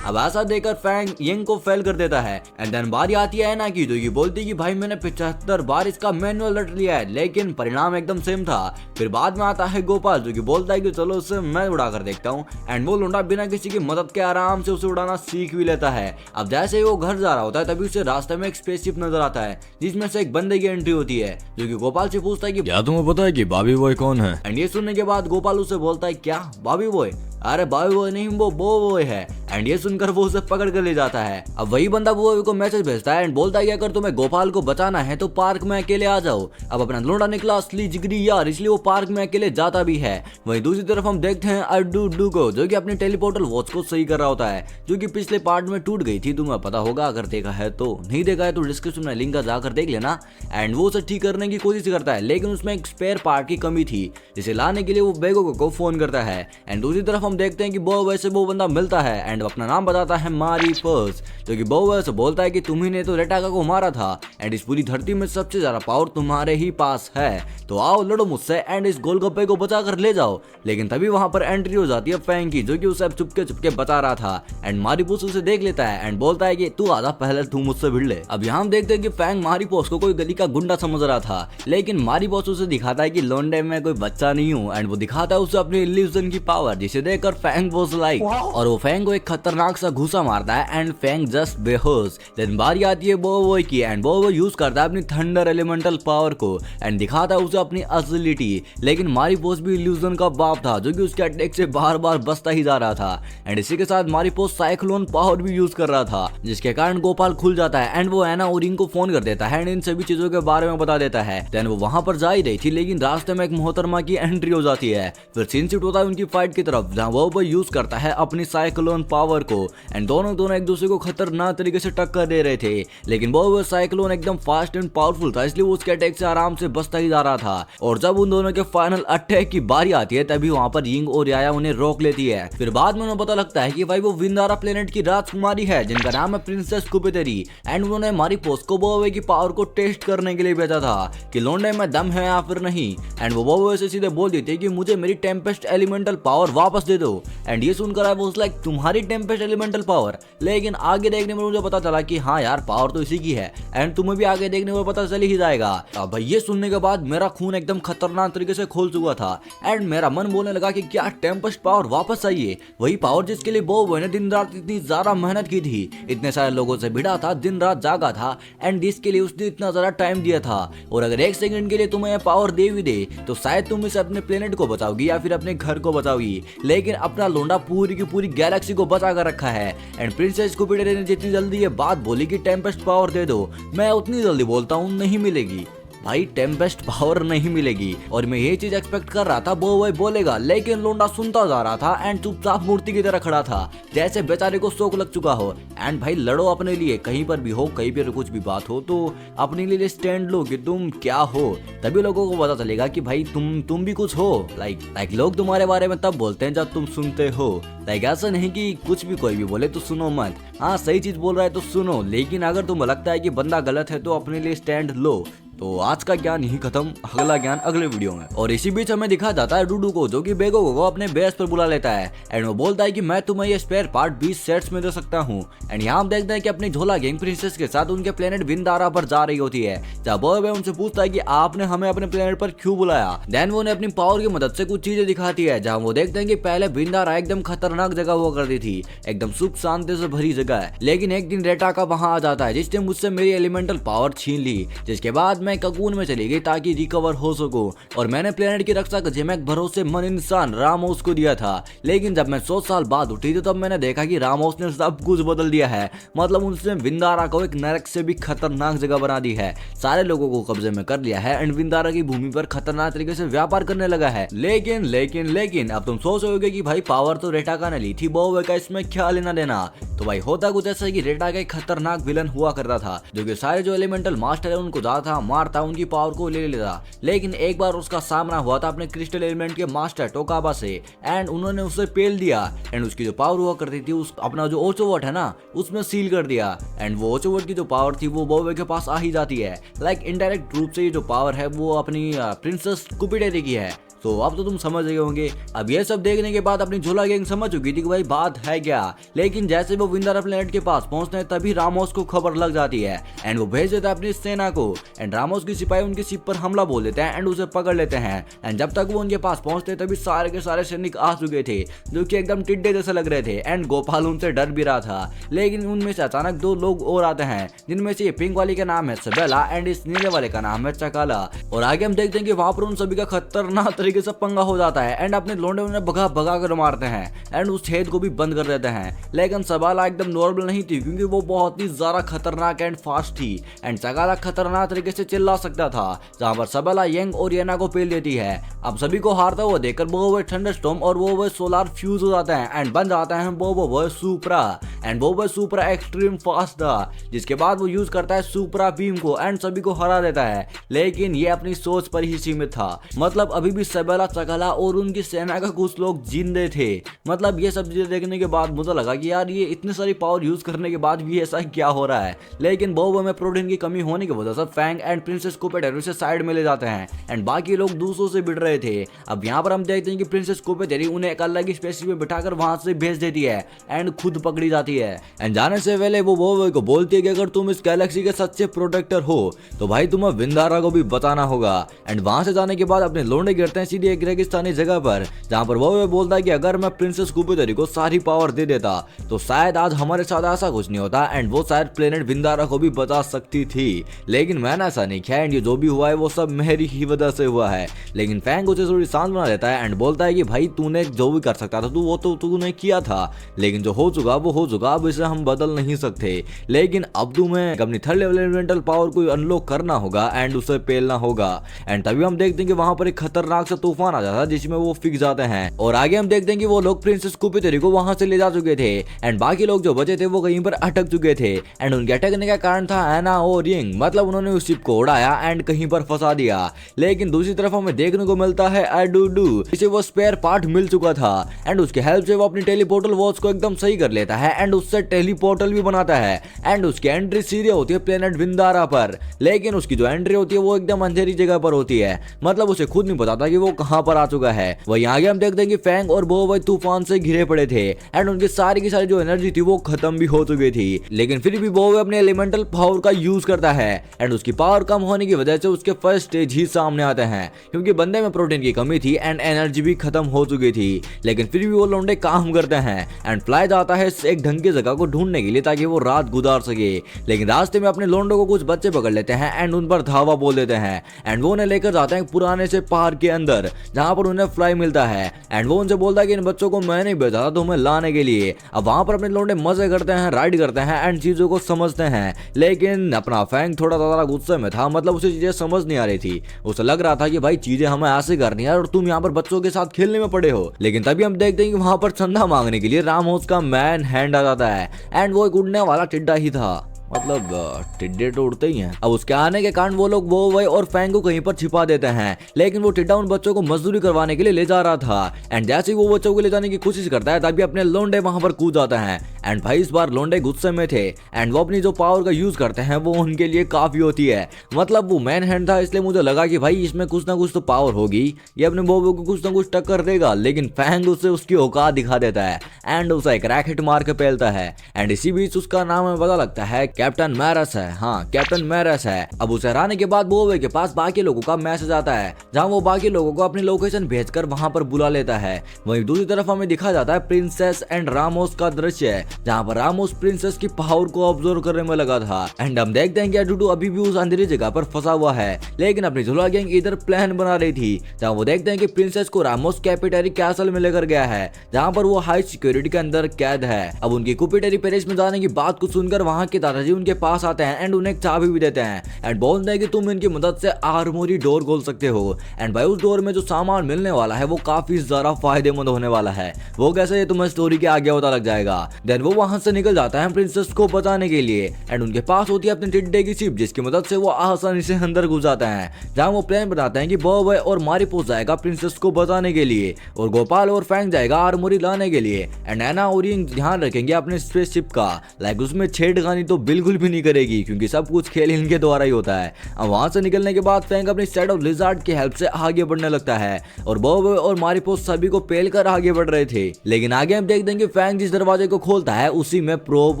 अब ऐसा देखकर फैंग यंग को फेल कर देता है एंड देन बारी आती है एना की जो ये बोलती कि भाई मैंने 75 बार इसका मैनुअल रट लिया है लेकिन परिणाम एकदम सेम था। फिर बाद में आता है गोपाल जो कि बोलता है कि चलो उसे मैं उड़ा कर देखता हूँ एंड वो लुंडा बिना किसी की मदद के आराम से उसे उड़ाना सीख भी लेता है। अब जैसे ही वो घर जा रहा होता है तभी उसे रास्ते में एक स्पेसशिप नजर आता है जिसमें से एक बंदे की एंट्री होती है जो कि गोपाल से पूछता है कि क्या तुम्हें पता है कि बॉबी बॉय कौन है? एंड ये सुनने के बाद गोपाल उसे बोलता है क्या बॉबी बॉय? अरे बॉबी बॉय नहीं वो बॉय है। एंड ये सुनकर वो उसे पकड़ कर ले जाता है। अब वही बंदा बॉबी को मैसेज भेजता है एंड बोलता है कि अगर तुम्हें गोपाल को बचाना है तो पार्क में अकेले आ जाओ। अब अपना लोंडा निकला असली जिगरी यार इसलिए वो पार्क में अकेले जाता भी है। वहीं दूसरी तरफ हम देखते हैं अडुडू को जो कि अपनी टेलीपोर्टल वॉच को सही कर रहा होता है जो कि पिछले पार्ट में टूट गई थी। तुम्हें पता होगा, अगर देखा है तो, नहीं देखा है तो डिस्क्रिप्शन में लिंक जाकर देख लेना। एंड वो उसे ठीक करने की कोशिश करता है लेकिन उसमें एक स्पेयर पार्ट की कमी थी जिसे लाने के लिए वो बेगो को फोन करता है। एंड दूसरी तरफ हम देखते हैं कि वैसे वो बंदा मिलता है एंड अपना नाम बताता है मारीपर्स जो कि वैसे बोलता है कि तुम्ही ने तो रेटाका को मारा था एंड इस पूरी धरती में सबसे ज्यादा पावर तुम्हारे ही पास है, तो आओ लड़ो मुझसे एंड इस गोलगप्पे को बचा कर ले जाओ। लेकिन तभी वहां पर एंट्री हो जाती है फैंग की जो कि उसे अब चुपके बचा रहा था एंड मारीपोस उसे देख लेता है एंड बोलता है कि तू आधा पहले तू मुझसे भिड़ ले। अब यहाँ हम देखते हैं कि फैंग मारीपोस को कोई गली का गुंडा समझ रहा था लेकिन मारीपोस उसे दिखाता है कि लोंडे में कोई बच्चा नहीं हूँ एंड वो दिखाता है उसे अपनी इल्यूजन की पावर जिसे देखकर फैंग वाज लाइक और वो फैंग को एक खतरनाक सा घुसा मारता है एंड फैंग जस्ट बेहोश। देन बारी आती है बोबोय की एंड बोबोय यूज करता है अपनी थंडर एलिमेंटल पावर को एंड दिखाता है उसे अपनी असलिटी। लेकिन मारीपोस भी इल्यूजन का बाप था जो कि उसके अटैक से बार बार बचता ही जा रहा था एंड इसी के साथ मारीपोस साइक्लोन पावर भी यूज कर रहा था जिसके कारण गोपाल खुल जाता है एंड वो एना और रिंग को फोन कर देता है एंड इन सभी चीजों के बारे में बता देता है। देन वो वहां पर जा ही रही थी लेकिन रास्ते में एक मोहतरमा की एंट्री हो जाती है। फिर सीन शिफ्ट होता है उनकी फाइट की तरफ जहां वो यूज करता है अपनी साइक्लोन पावर को एंड दोनों एक दूसरे को खतरनाक तरीके से टक्कर दे रहे थे लेकिन वो साइक्लोन एकदम फास्ट एंड पावरफुल था इसलिए वो उसके अटैक से आराम से बचता ही जा रहा था। और जब उन दोनों के फाइनल अटैक की बारी आती है तभी वहां पर यिंग और याया उन्हें रोक लेती है। फिर बाद में उन्हें पता लगता है कि भाई वो विंदारा प्लेनेट की राजकुमारी है जिनका नाम है प्रिंसेस कुपेतेरी एंड उन्होंने मारीपोस को बोवे की पावर को टेस्ट करने के लिए भेजा था कि लोंडे में दम है या फिर नहीं। एंड वो बोवे से सीधे बोल देती है कि मुझे मेरी टेम्पेस्ट एलिमेंटल पावर वापस दे दो एंड ये सुनकर आई वाज लाइक तुम्हारी टेम्पेस्ट एलिमेंटल पावर। लेकिन आगे देखने में मुझे पता चला कि हाँ यार पावर तो इसी की है, एंड तुम्हें भी आगे देखने में पता चल ही जाएगा। अब भाई ये सुनने के बाद मेरा खून एकदम खतरनाक तरीके से खोल चुका था, एंड मेरा मन बोलने लगा कि क्या टेम्पेस्ट पावर वापस आई है, वही पावर जिसके लिए बॉब ने दिन रात इतनी ज्यादा मेहनत की थी, इतने सारे लोगों से भिड़ा था, दिन रात जागा था, एंड इसके लिए उसने इतना ज्यादा टाइम दिया था। और अगर एक सेकंड के लिए तुम्हें पावर दे भी दे तो शायद तुम इसे अपने प्लेनेट को बचाओगी या फिर अपने घर को बचाओगी, लेकिन अपना लोंडा पूरी की पूरी गैलेक्सी को बचा कर रखा है। एंड प्रिंसेस स्कूपीडो ने जितनी जल्दी ये बात बोली कि टेम्पेस्ट पावर दे दो, मैं उतनी जल्दी बोलता हूँ नहीं मिलेगी भाई, टेम्पेस्ट पावर नहीं मिलेगी। और मैं ये चीज एक्सपेक्ट कर रहा था वो भाई बोलेगा, लेकिन लोंडा सुनता जा रहा था एंड चुपचाप मूर्ति की तरह खड़ा था, जैसे बेचारे को शौक लग चुका हो। एंड भाई लड़ो अपने लिए, कहीं पर भी हो, कहीं पर कुछ भी बात हो तो अपने लिए स्टैंड लो कि तुम क्या हो, तभी लोगों को पता चलेगा कि भाई तुम भी कुछ हो। लाइक लोग तुम्हारे बारे में तब बोलते हैं जब तुम सुनते हो। लाइक ऐसा नहीं कि कुछ भी कोई भी बोले तो सुनो मत, हाँ सही चीज बोल रहा है तो सुनो, लेकिन अगर तुम्हें लगता है कि बंदा गलत है तो अपने लिए स्टैंड लो। तो आज का ज्ञान यही खत्म, अगला ज्ञान अगले वीडियो में। और इसी बीच हमें दिखा जाता है डूडू को, जो कि बेगो को अपने बेस पर बुला लेता है, एंड वो बोलता है कि मैं तुम्हें ये स्पेयर पार्ट 20 सेट्स में दे सकता हूँ। एंड यहाँ हम देखते हैं कि अपनी झोला गैंग प्रिंसेस के साथ उनके प्लेनेट विंदारा पर जा रही होती है, जब बॉब उनसे पूछता है कि आपने हमें अपने प्लेनेट पर क्यों बुलाया। देन वो उन्हें अपनी पावर की मदद से कुछ चीजें दिखाती है, जहाँ वो देखते हैं कि पहले विंदारा एकदम खतरनाक जगह हुआ करती थी, एकदम सुख शांति से भरी जगह है, लेकिन एक दिन रेटा का वहां आ जाता है जिसने मुझसे मेरी एलिमेंटल पावर छीन ली, जिसके बाद मैं ककून में चली गई ताकि रिकवर हो सकूं। और मैंने प्लेनेट की रक्षा का जिम्मा एक भरोसेमंद इंसान रामोस को दिया था, लेकिन जब मैं 100 साल बाद उठी थी तब मैंने देखा कि रामोस ने सब कुछ बदल दिया है। मतलब उसने विंदारा को एक नरक से भी खतरनाक जगह बना दी है, सारे लोगों को कब्जे में कर लिया है, एंड विंदारा की भूमि पर खतरनाक तरीके से व्यापार करने लगा है। लेकिन लेकिन लेकिन अब तुम सोच रहे होगे कि भाई पावर तो रेटा का ने ली थी, बॉब का इसमें क्या लेना देना। तो भाई होता कुछ ऐसा कि रेटा का एक खतरनाक विलन हुआ करता था, जो कि सारे जो एलिमेंटल मास्टर है उनको जाता मारता, उनकी पावर को ले लेता। लेकिन एक बार उसका सामना हुआ था अपने क्रिस्टल एलिमेंट के मास्टर टोकाबा से, एंड उन्होंने उसे पेल दिया, एंड उसकी जो पावर हुआ करती थी उस अपना जो ओचोवर्ट है ना उसमें सील कर दिया, एंड वो ओचोवर्ट की जो पावर थी वो बॉब के पास आ ही जाती है। लाइक इनडायरेक्ट रूप से ये जो पावर है वो अपनी प्रिंसेस स्कूपीडो की है। तो अब तो तुम समझ गए होंगे। अब ये सब देखने के बाद अपनी झोला गैंग समझ चुकी थी कि भाई बात है क्या, लेकिन जैसे वो विंदारा प्लेनेट के पास पहुंचते हैं तभी रामोस को खबर लग जाती है, एंड वो भेज देता है अपनी सेना को, एंड रामोस की सिपाही उनकी शिप पर हमला बोल देते हैं एंड उसे पकड़ लेते हैं। एंड जब तक वो उनके पास पहुंचते तभी सारे के सारे सैनिक आ चुके थे, जो कि एकदम टिड्डे जैसे लग रहे थे, एंड गोपाल उनसे डर भी रहा था। लेकिन उनमें से अचानक 2 लोग और आते हैं, जिनमें से ये पिंक वाली का नाम है सबेला एंड इस नीले वाले का नाम है चकाला। और आगे हम देखते हैं कि वहां पर उन सभी का खतरनाक तरीके से पंगा हो जाता है, एंड अपने लोंडे उन्हें भगा भगा कर मारते हैं, एंड उस छेद को भी बंद कर देते हैं। लेकिन सबाला एकदम नॉर्मल नहीं थी, क्योंकि वो बहुत ही ज्यादा खतरनाक एंड फास्ट थी, एंड सगाला खतरनाक तरीके से चिल्ला सकता था, जहां पर सबाला यंग और येना को पेल देती है। अब सभी को हारता हुआ देखकर वो थंडरस्टॉर्म और वो सोलार फ्यूज हो जाते हैं, एंड बन जाते हैं वो सुपरा, एंड वो सुपरा एक्सट्रीम फास्ट था, जिसके बाद वो यूज करता है सुपरा बीम को एंड सभी को हरा देता है। लेकिन ये अपनी सोच पर ही सीमित था, मतलब अभी भी सबेला चकाला और उनकी सेना का कुछ लोग जिंदे थे। मतलब ये सब चीजें देखने के बाद मुझे लगा कि यार ये इतनी सारी पावर यूज करने के बाद भी ऐसा क्या हो रहा है। लेकिन बॉब में प्रोटीन की कमी होने की वजह से फैंग एंड प्रिंसेस स्कूपीडो से साइड में ले जाते हैं, एंड बाकी लोग दूसरों से भिड़ रहे थे। अब यहाँ पर हम देखते हैं कि प्रिंसेस स्कूपीडो उन्हें एक अलग स्पेस में बिठाकर वहां से भेज देती है, एंड खुद पकड़ी जाती है। एंड जाने से पहले वो बॉब को बोलती है कि अगर तुम इस गैलेक्सी के सच्चे प्रोटेक्टर हो तो भाई तुम्हें विंदारा को भी बताना होगा। एंड वहां से जाने के बाद अपने लोंडे गिरते हैं सीधे एक रेगिस्तानी जगह पर, जहां पर वो बोलता है कि अगर मैं प्रिंसेस स्कूपीडो को सारी पावर दे देता तो शायद आज हमारे साथ ऐसा कुछ नहीं होता, एंड वो शायद प्लेनेट विंदारा को भी बचा सकती थी। लेकिन मैंने ऐसा नहीं किया, एंड ये जो भी हुआ है वो सब मेरी ही वजह से हुआ है। लेकिन फैंग उसे थोड़ी शांत बना देता है, एंड बोलता है कि भाई तूने जो भी कर सकता था वो तो तूने किया था, लेकिन जो हो चुका वो हो चुका, अब इसे हम बदल नहीं सकते। लेकिन अब तुम्हें अपनी थर्ड लेवल एलिमेंटल पावर को अनलॉक करना होगा एंड उसे पेलना होगा। एंड तभी हम देखते हैं कि वहां पर एक खतरनाक सा तूफान आ जाता है जिसमें वो फिक जाते हैं। और आगे हम देखते हैं कि वो लोग प्रिंसेस स्कूपीडो को वहां से ले जा चुके थे, एंड बाकी लोग जो बचे थे वो कहीं पर अटक चुके थे, एंड उनके अटकने का कारण था एना और रिंग, मतलब उन्होंने उस शिप को उड़ाया एंड कहीं पर फंसा दिया। लेकिन दूसरी तरफ हमें देखने को मिलता मिलता है एडुडू, इसे वो स्पेयर पार्ट मिल चुका था एंड उसके हेल्प से वो अपनी टेलीपोर्टल वॉच को एकदम सही कर लेता है एंड उससे टेलीपोर्टल भी बनाता है एंड उसकी एंट्री सीधे होती है प्लेनेट विंदारा पर। लेकिन उसकी जो एंट्री होती है वो एकदम अंधेरी जगह पर होती है, मतलब उसे खुद नहीं पता था कि वो कहां पर आ चुका है। वहीं आगे हम देखते हैं कि फैंग और बो भाई तूफान से घिरे पड़े थे एंड उनकी सारी की सारी जो एनर्जी थी वो खत्म भी हो चुकी थी। लेकिन फिर भी बो अपने एलिमेंटल पावर का यूज करता है एंड उसकी पावर कम होने की वजह से उसके फर्स्ट स्टेज ही सामने आते हैं, क्योंकि बंदे में प्रोटीन की कमी थी एंड एनर्जी भी खत्म हो चुकी थी। लेकिन फिर भी वो लौंडे काम करते हैं एंड फ्लाई जाता है एक ढंग की जगह को ढूंढने के लिए ताकि वो रात गुजार सके। लेकिन रास्ते में अपने लोंडों को कुछ बच्चे पकड़ लेते हैं एंड उन पर धावा बोल देते हैं एंड वो उन्हें लेकर जाते हैं पुराने से पहाड़ के अंदर जहां पर उन्हें फ्लाई मिलता है एंड वो उनसे बोलता है कि इन बच्चों को मैं नहीं भेजा था तुम्हें लाने के लिए। अब वहां पर अपने लोंडे मजे करते हैं, राइड करते हैं एंड चीजों को समझते हैं। लेकिन अपना फैंग थोड़ा ज्यादा गुस्से में था, मतलब उसे चीजें समझ नहीं आ रही थी। उसे लग रहा था कि भाई चीजें हमें ऐसे करनी है और तुम यहाँ पर बच्चों के साथ खेलने में पड़े हो। लेकिन तभी हम देखते हैं कि वहां पर चंदा मांगने के लिए रामोस का मैन हैंड आ जाता है एंड वो एक उड़ने वाला टिड्डा ही था, मतलब टिड्डे तो उड़ते ही हैं। अब उसके आने के कारण वो लोग वो वही और फैंग को कहीं पर छिपा देते हैं। लेकिन वो टिड्डा उन बच्चों को मजदूरी करवाने के लिए ले जा रहा था एंड जैसे ही वो बच्चों को ले जाने की कोशिश करता है तभी अपने लोंडे वहां पर कूद जाते हैं एंड भाई इस बार लोंडे गुस्से में थे एंड वो अपनी जो पावर का यूज करते हैं वो उनके लिए काफी होती है। मतलब वो मैन हैंड था इसलिए मुझे लगा कि भाई इसमें कुछ ना कुछ तो पावर होगी, ये अपने बोबो को कुछ ना कुछ टक्कर देगा। लेकिन फैंग उससे उसकी औकात दिखा देता है एंड उसे एक रैकेट मार के पेलता है एंड इसी बीच उसका नाम हमें पता लगता है कैप्टन मैरस है। हाँ, कैप्टन मैरस है। अब उसे हराने के बाद बोबे के पास बाकी लोगों का मैसेज आता है जहां वो बाकी लोगों को अपनी लोकेशन भेजकर वहां पर बुला लेता है। वहीं दूसरी तरफ हमें दिखा जाता है प्रिंसेस एंड रामोस का दृश्य जहां पर रामोस प्रिंसेस की पावर को ऑब्जर्व करने में लगा था एंड हम देखते हैं कि एडुडू अभी भी उस अंधेरी जगह पर फंसा हुआ है। लेकिन अपनी झुला गैंग इधर प्लान बना रही थी जहां वो देखते हैं कि प्रिंसेस को रामोस कैपिटरी कैसल में लेकर गया है जहां पर वो हाई सिक्योरिटी के अंदर कैद है। अब उनकी कुपिटरी पेरिस में जाने की बात को सुनकर वहां के दादाजी उनके पास आते हैं एंड उन्हें एक चाबी भी देते हैं एंड बोलते हैं कि तुम इनकी मदद से आर्मोरी डोर खोल सकते हो एंड भाई उस डोर में जो सामान मिलने वाला है वो काफी ज्यादा फायदेमंद होने वाला है। वो कैसे ये तुम्हें स्टोरी के आगे पता लग जाएगा। देन वो वहां से निकल जाता है प्रिंसेस को बचाने के लिए एंड उनके पास होती है अपने टिड्डे की शिप जिसकी मदद से वो आसानी से अंदर घुस जाते हैं जहां वो प्लान बनाते हैं कि बॉय और मारिपोस जाएगा प्रिंसेस को बचाने के लिए और गोपाल और फैंग जाएगा आर्मोरी लाने के लिए एंड एना और रिंग ध्यान रखेंगे अपने स्पेसशिप का, लाइक उसमें छेड़खानी तो बिल्कुल भी नहीं करेगी क्योंकि सब कुछ खेल इनके द्वारा ही होता है। अब वहां से निकलने के बाद फैंग अपनी शेडो लिजार्ड की हेल्प से आगे बढ़ने लगता है और बॉय और मारिपोस सभी को पेलकर आगे बढ़ रहे थे। लेकिन आगे हम देख देंगे फैंग जिस दरवाजे को खोलता है उसी में प्रोप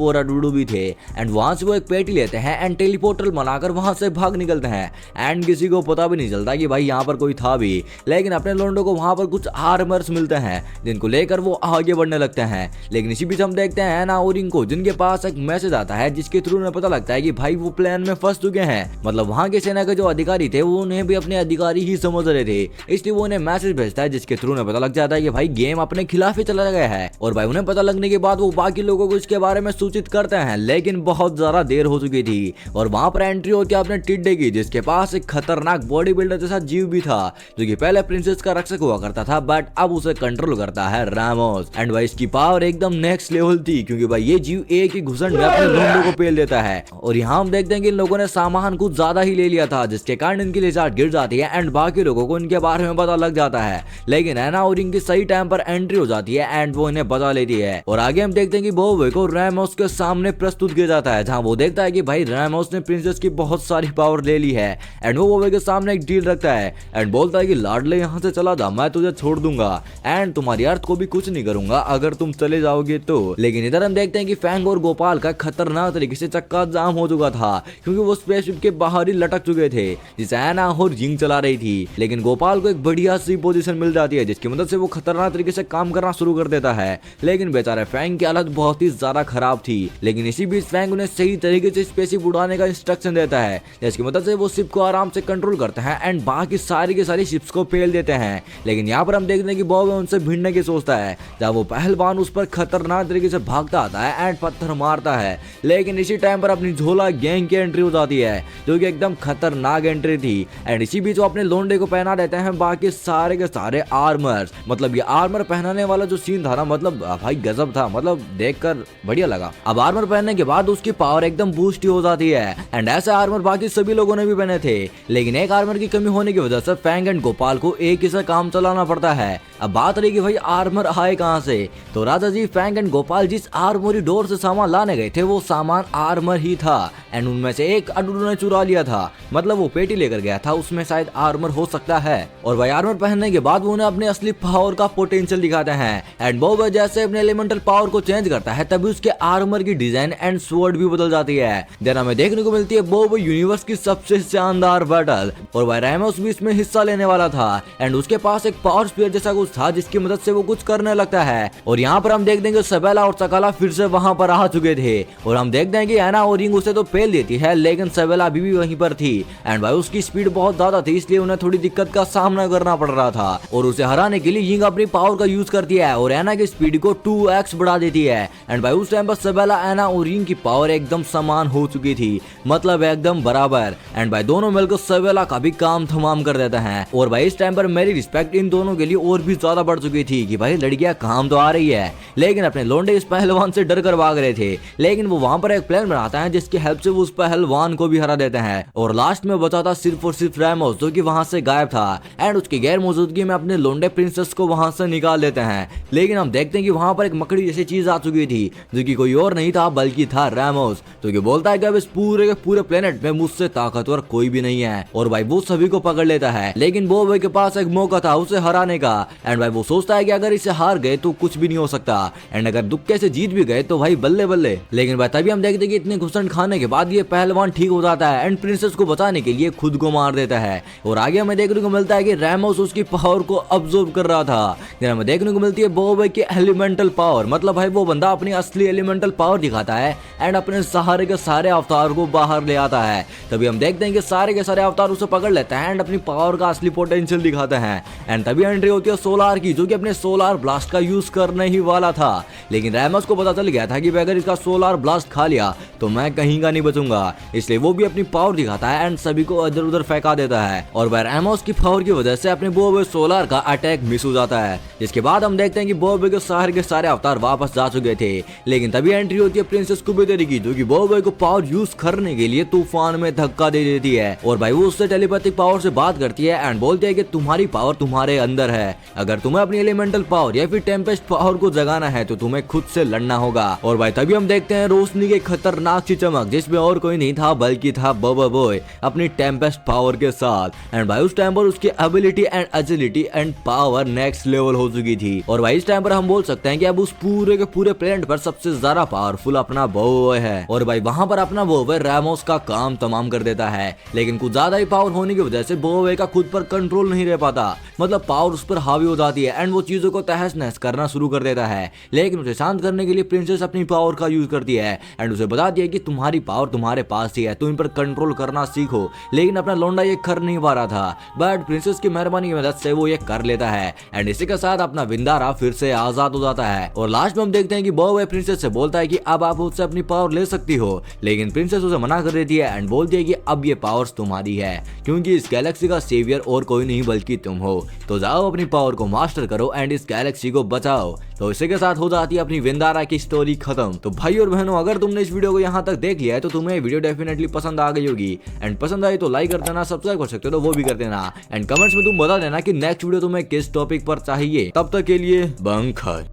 और एडुडू भी थे एंड वहां से वो एक पेटी लेते हैं एंड टेलीपोर्टल बनाकर वहां से भाग निकलते हैं एंड किसी को पता भी नहीं चलता कि भाई यहाँ पर कोई था भी। लेकिन अपने लोंडो को वहां पर कुछ आर्मर्स मिलते हैं जिनको लेकर वो आगे बढ़ने लगते हैं। लेकिन इसी बीच हम देखते हैं एना और रिंग को जिनके पास एक मैसेज आता है जिसके थ्रू उन्हें पता लगता है कि भाई वो प्लान में फंस चुके हैं। मतलब वहां के सेना के जो अधिकारी थे वो उन्हें भी अपने अधिकारी ही समझ रहे थे, इसलिए वो उन्हें मैसेज भेजता है जिसके थ्रू उन्हें पता लग जाता है कि भाई गेम अपने खिलाफ ही चला गया है। और भाई उन्हें पता लगने के बाद वो बाकी लोगों को इसके बारे में सूचित करते हैं लेकिन बहुत ज्यादा देर हो चुकी थी और वहां पर एंट्री होती है अपने टिड्डे की जिसके पास एक खतरनाक बॉडी बिल्डर जैसा जीव भी था जो कि पहले प्रिंसेस का रक्षक हुआ करता था बट अब उसे कंट्रोल करता है रामोस एंड भाई इसकी पावर एकदम नेक्स्ट लेवल थी क्योंकि भाई ये जीव एक ही घुसंड में अपने लोंडो को पेल देता है। और यहाँ हम देखते हैं कि इन लोगों ने सामान कुछ ज्यादा ही ले लिया था जिसके कारण इनकी लिजार्ड गिर जाती है एंड बाकी लोगों को इनके बारे में पता लग जाता है। लेकिन एना और इनकी सही टाइम पर एंट्री हो जाती है एंड वो इन्हें बचा लेती है। और आगे हम देखते हैं कि बोवे को रामोस के सामने प्रस्तुत किया जाता है जहां वो देखता है कि भाई रामोस ने प्रिंसेस की बहुत सारी पावर ले ली है एंड वो बोवे के सामने एक डील रखता है एंड बोलता है कि लाडले यहाँ से चला जा, मैं तुझे छोड़ दूंगा एंड तुम्हारी अर्थ को भी कुछ नहीं करूंगा अगर तुम चले जाओगे तो। लेकिन इधर हम देखते हैं कि फैंग और गोपाल का खतरनाक तरीके से चक्का जाम हो चुका था क्योंकि वो स्पेसशिप के बाहर ही लटक चुके थे जिसे एना और रिंग चला रही थी। लेकिन गोपाल को एक बढ़िया सी पोजीशन मिल जाती है जिसकी मदद से वो खतरनाक तरीके से काम करना शुरू कर देता है। लेकिन बेचारे फैंग की हालत बहुत ही ज्यादा खराब थी। लेकिन इसी बीच फैंग उन्हें सही तरीके से स्पेसशिप उड़ाने का इंस्ट्रक्शन देता है जिसकी मदद से वो शिप को आराम से कंट्रोल करते हैं एंड बाकी सारी की सारी शिप्स को पेल देते हैं। लेकिन यहाँ पर हम देखते हैं कि बॉब उनसे भिड़ने की सोचता है जब वो पहलवान उस पर खतरनाक तरीके से भागता आता है एंड पत्थर मारता है। लेकिन इसी इसी टाइम पर अपनी झोला गैंग की एंट्री हो जाती है, जो कि एकदम खतरनाक एंट्री थी। एंड इसी बीच वो अपने लोंडे को पहना देते हैं बाकी सारे के सारे आर्मर्स। मतलब ये आर्मर पहनाने वाला जो सीन था ना, मतलब भाई गजब था, मतलब देखकर बढ़िया लगा। अब आर्मर पहनने के बाद उसकी पावर एकदम बूस्ट हो जाती है। एंड ऐसे आर्मर बाकी सभी लोगों ने भी पहने थे, लेकिन एक आर्मर की कमी होने की वजह से फैंग एंड गोपाल को एक ही से काम चलाना पड़ता है। अब बात रही कि भाई आर्मर आए कहां से, तो राजा जी, फैंग एंड गोपाल जिस आर्मोरी डोर से सामान लाने गए थे वो सामान आर्मर ही था। एंड उनमें से एक अडुडू ने चुरा लिया था, मतलब वो पेटी लेकर गया था, उसमें शायद आर्मर हो सकता है। और भाई आर्मर पहनने के बाद वो उन्हें अपने असली पावर का पोटेंशियल दिखाते हैं। एंड वो जैसे अपने एलिमेंटल पावर को चेंज करता है तभी उसके आर्मर की डिजाइन एंड स्वॉर्ड भी बदल जाती है। देन हमें देखने को मिलती है वो यूनिवर्स की सबसे शानदार बैटल। और भाई रैमोस भी इसमें हिस्सा लेने वाला था। एंड उसके पास एक पावर स्पीयर जैसा कुछ था जिसकी मदद से वो कुछ करने लगता है। और यहाँ पर हम देख देंगे सबेला और सकाला फिर से वहां पर आ चुके थे। और हम देख देंगे एना और रिंग उसे तो पेल देती है, लेकिन सबेला अभी भी वहीं पर थी। एंड भाई उसकी स्पीड बहुत ज्यादा थी, इसलिए उन्हें थोड़ी दिक्कत का सामना करना पड़ रहा था। और उसे हराने के लिए यिंग अपनी पावर का यूज करती है और एना की स्पीड को 2x बढ़ा देती है। एंड भाई उस टाइम पर सबेला, एना और रिंग की पावर एकदम समान हो चुकी थी, मतलब एकदम बराबर। एंड भाई दोनों मिलकर सबेला का भी काम तमाम कर देते हैं। और भाई इस टाइम पर मेरी रिस्पेक्ट इन दोनों के लिए और भी ज्यादा बढ़ चुकी थी कि भाई लड़कियां काम तो आ रही है, लेकिन अपने लोंडे इस पहलवान से डर कर भाग रहे थे। लेकिन वो वहां पर एक प्लान बनाता है जिसकी हेल्प से वो उस पहलवान को भी हरा देते हैं। और लास्ट में बचा था सिर्फ और सिर्फ रैमोस, जो कि वहां से गायब था। एंड उसकी गैर मौजूदगी में अपने लोंडे प्रिंसेस को वहां से निकाल देते हैं। लेकिन हम देखते हैं कि वहां पर एक मकड़ी जैसी चीज आ चुकी थी, जो कि कोई और नहीं था बल्कि था रैमोस, जो कि बोलता है कि अब इस पूरे के पूरे प्लेनेट में मुझसे ताकतवर कोई भी नहीं है। और भाई वो सभी को पकड़ लेता है, लेकिन बोबे के पास एक मौका था उसे हराने का। एंड भाई वो सोचता है कि अगर इसे हार गए तो कुछ भी नहीं हो सकता, एंड अगर दुक्के से जीत भी गए तो भाई बल्ले बल्ले। लेकिन भाई तभी हम देखते हैं कि इतने घुसन खाने के बाद ये पहलवान ठीक हो जाता है एंड प्रिंसेस को बचाने के लिए खुद को मार देता है। और आगे हमें देखने को मिलता है कि रैमोस उसकी पावर को अब्सॉर्ब कर रहा था। फिर हमें देखने को मिलती है बोबे की एलिमेंटल पावर, मतलब भाई वो बंदा अपनी असली एलिमेंटल पावर दिखाता है एंड अपने सहारे के सारे अवतार को बाहर ले आता है। तभी हम देखते हैं कि सारे के सारे अवतार उसे पकड़ लेते हैं एंड अपनी पावर का असली पोटेंशियल दिखाते हैं। एंड तभी एंट्री होती है सोलार की, जो कि अपने सोलार ब्लास्ट का यूज करने ही वाला था। लेकिन रैमोस को पता चल गया था कि अगर इसका सोलार ब्लास्ट खा लिया तो मैं कहीं का नहीं बचूंगा, इसलिए वो भी अपनी पावर दिखाता है एंड सभी को इधर उधर फेंका देता है। और भाई रैमोस की पावर की वजह से अपने बोबे सोलार का अटैक मिस हो जाता है। जिसके बाद हम देखते हैं कि बोबे के सारे अवतार वापस जा चुके थे। लेकिन तभी एंट्री होती है प्रिंसेस कुबेतेरी की, जो कि बोबे को पावर यूज करने के लिए तूफान में धक्का दे देती है। और भाई वो उससे टेलीपैथिक पावर से बात करती है एंड बोलती है कि तुम्हारी पावर तुम्हारे अंदर है, अगर तुम्हें अपनी एलिमेंटल पावर या फिर टेम्पेस्ट पावर को जगाना है तो तुम्हें खुद से लड़ना होगा। और भाई तभी हम देखते हैं रोशनी के खतरनाक सी चमक, जिसमें और कोई नहीं था बल्कि था बबा बॉय अपनी टेम्पेस्ट पावर के साथ। एंड भाई उस टाइम पर उसकी ability and agility and power next level हो चुकी थी। और भाई इस टाइम पर हम बोल सकते हैं कि अब उस पूरे के पूरे प्लेनेट पर सबसे ज्यादा पावरफुल अपना बॉय है। और भाई वहां पर अपना बॉय रैमोस का काम तमाम कर देता है। लेकिन कुछ ज्यादा ही पावर होने की वजह से बॉय का खुद पर कंट्रोल नहीं रह पाता, मतलब पावर उस पर हावी हो जाती है एंड वो चीजों को तहस नहस करना शुरू कर देता है। लेकिन उसे शांत करने के लिए प्रिंसेस अपनी पावर का यूज करती है एंड उसे बताती है कि तुम्हारी पावर तुम्हारे पास ही है, तुम इन पर कंट्रोल करना सीखो। लेकिन अपना लौंडा ये कर नहीं पा रहा था, बट प्रिंसेस की मेहरबानी की मदद से वो ये कर लेता है। एंड इसी के साथ अपना विंदारा फिर से आजाद हो जाता है। और लास्ट में हम देखते हैं कि बॉय प्रिंसेस से बोलता है कि अब आप उससे अपनी पावर ले सकती हो, लेकिन प्रिंसेस उसे मना कर देती है एंड बोलती है कि अब ये पावर्स तुम्हारी है, क्योंकि इस गैलेक्सी का सेवियर और कोई नहीं बल्कि तुम हो। तो जाओ अपनी पावर को मास्टर करो एंड इस गैलेक्सी को बचाओ। तो इसी के साथ हो जाती है अपनी विंदारा की स्टोरी खत्म। तो भाई और बहनों, अगर तुमने इस वीडियो को यहाँ तक देख लिया है तो तुम्हें वीडियो डेफिनेटली पसंद आ गई होगी। एंड पसंद आई तो लाइक कर देना, सब्सक्राइब कर सकते हो तो वो भी कर देना। एंड कमेंट्स में तुम बता देना कि नेक्स्ट वीडियो तुम्हें किस टॉपिक पर चाहिए। तब तक के लिए बंखर।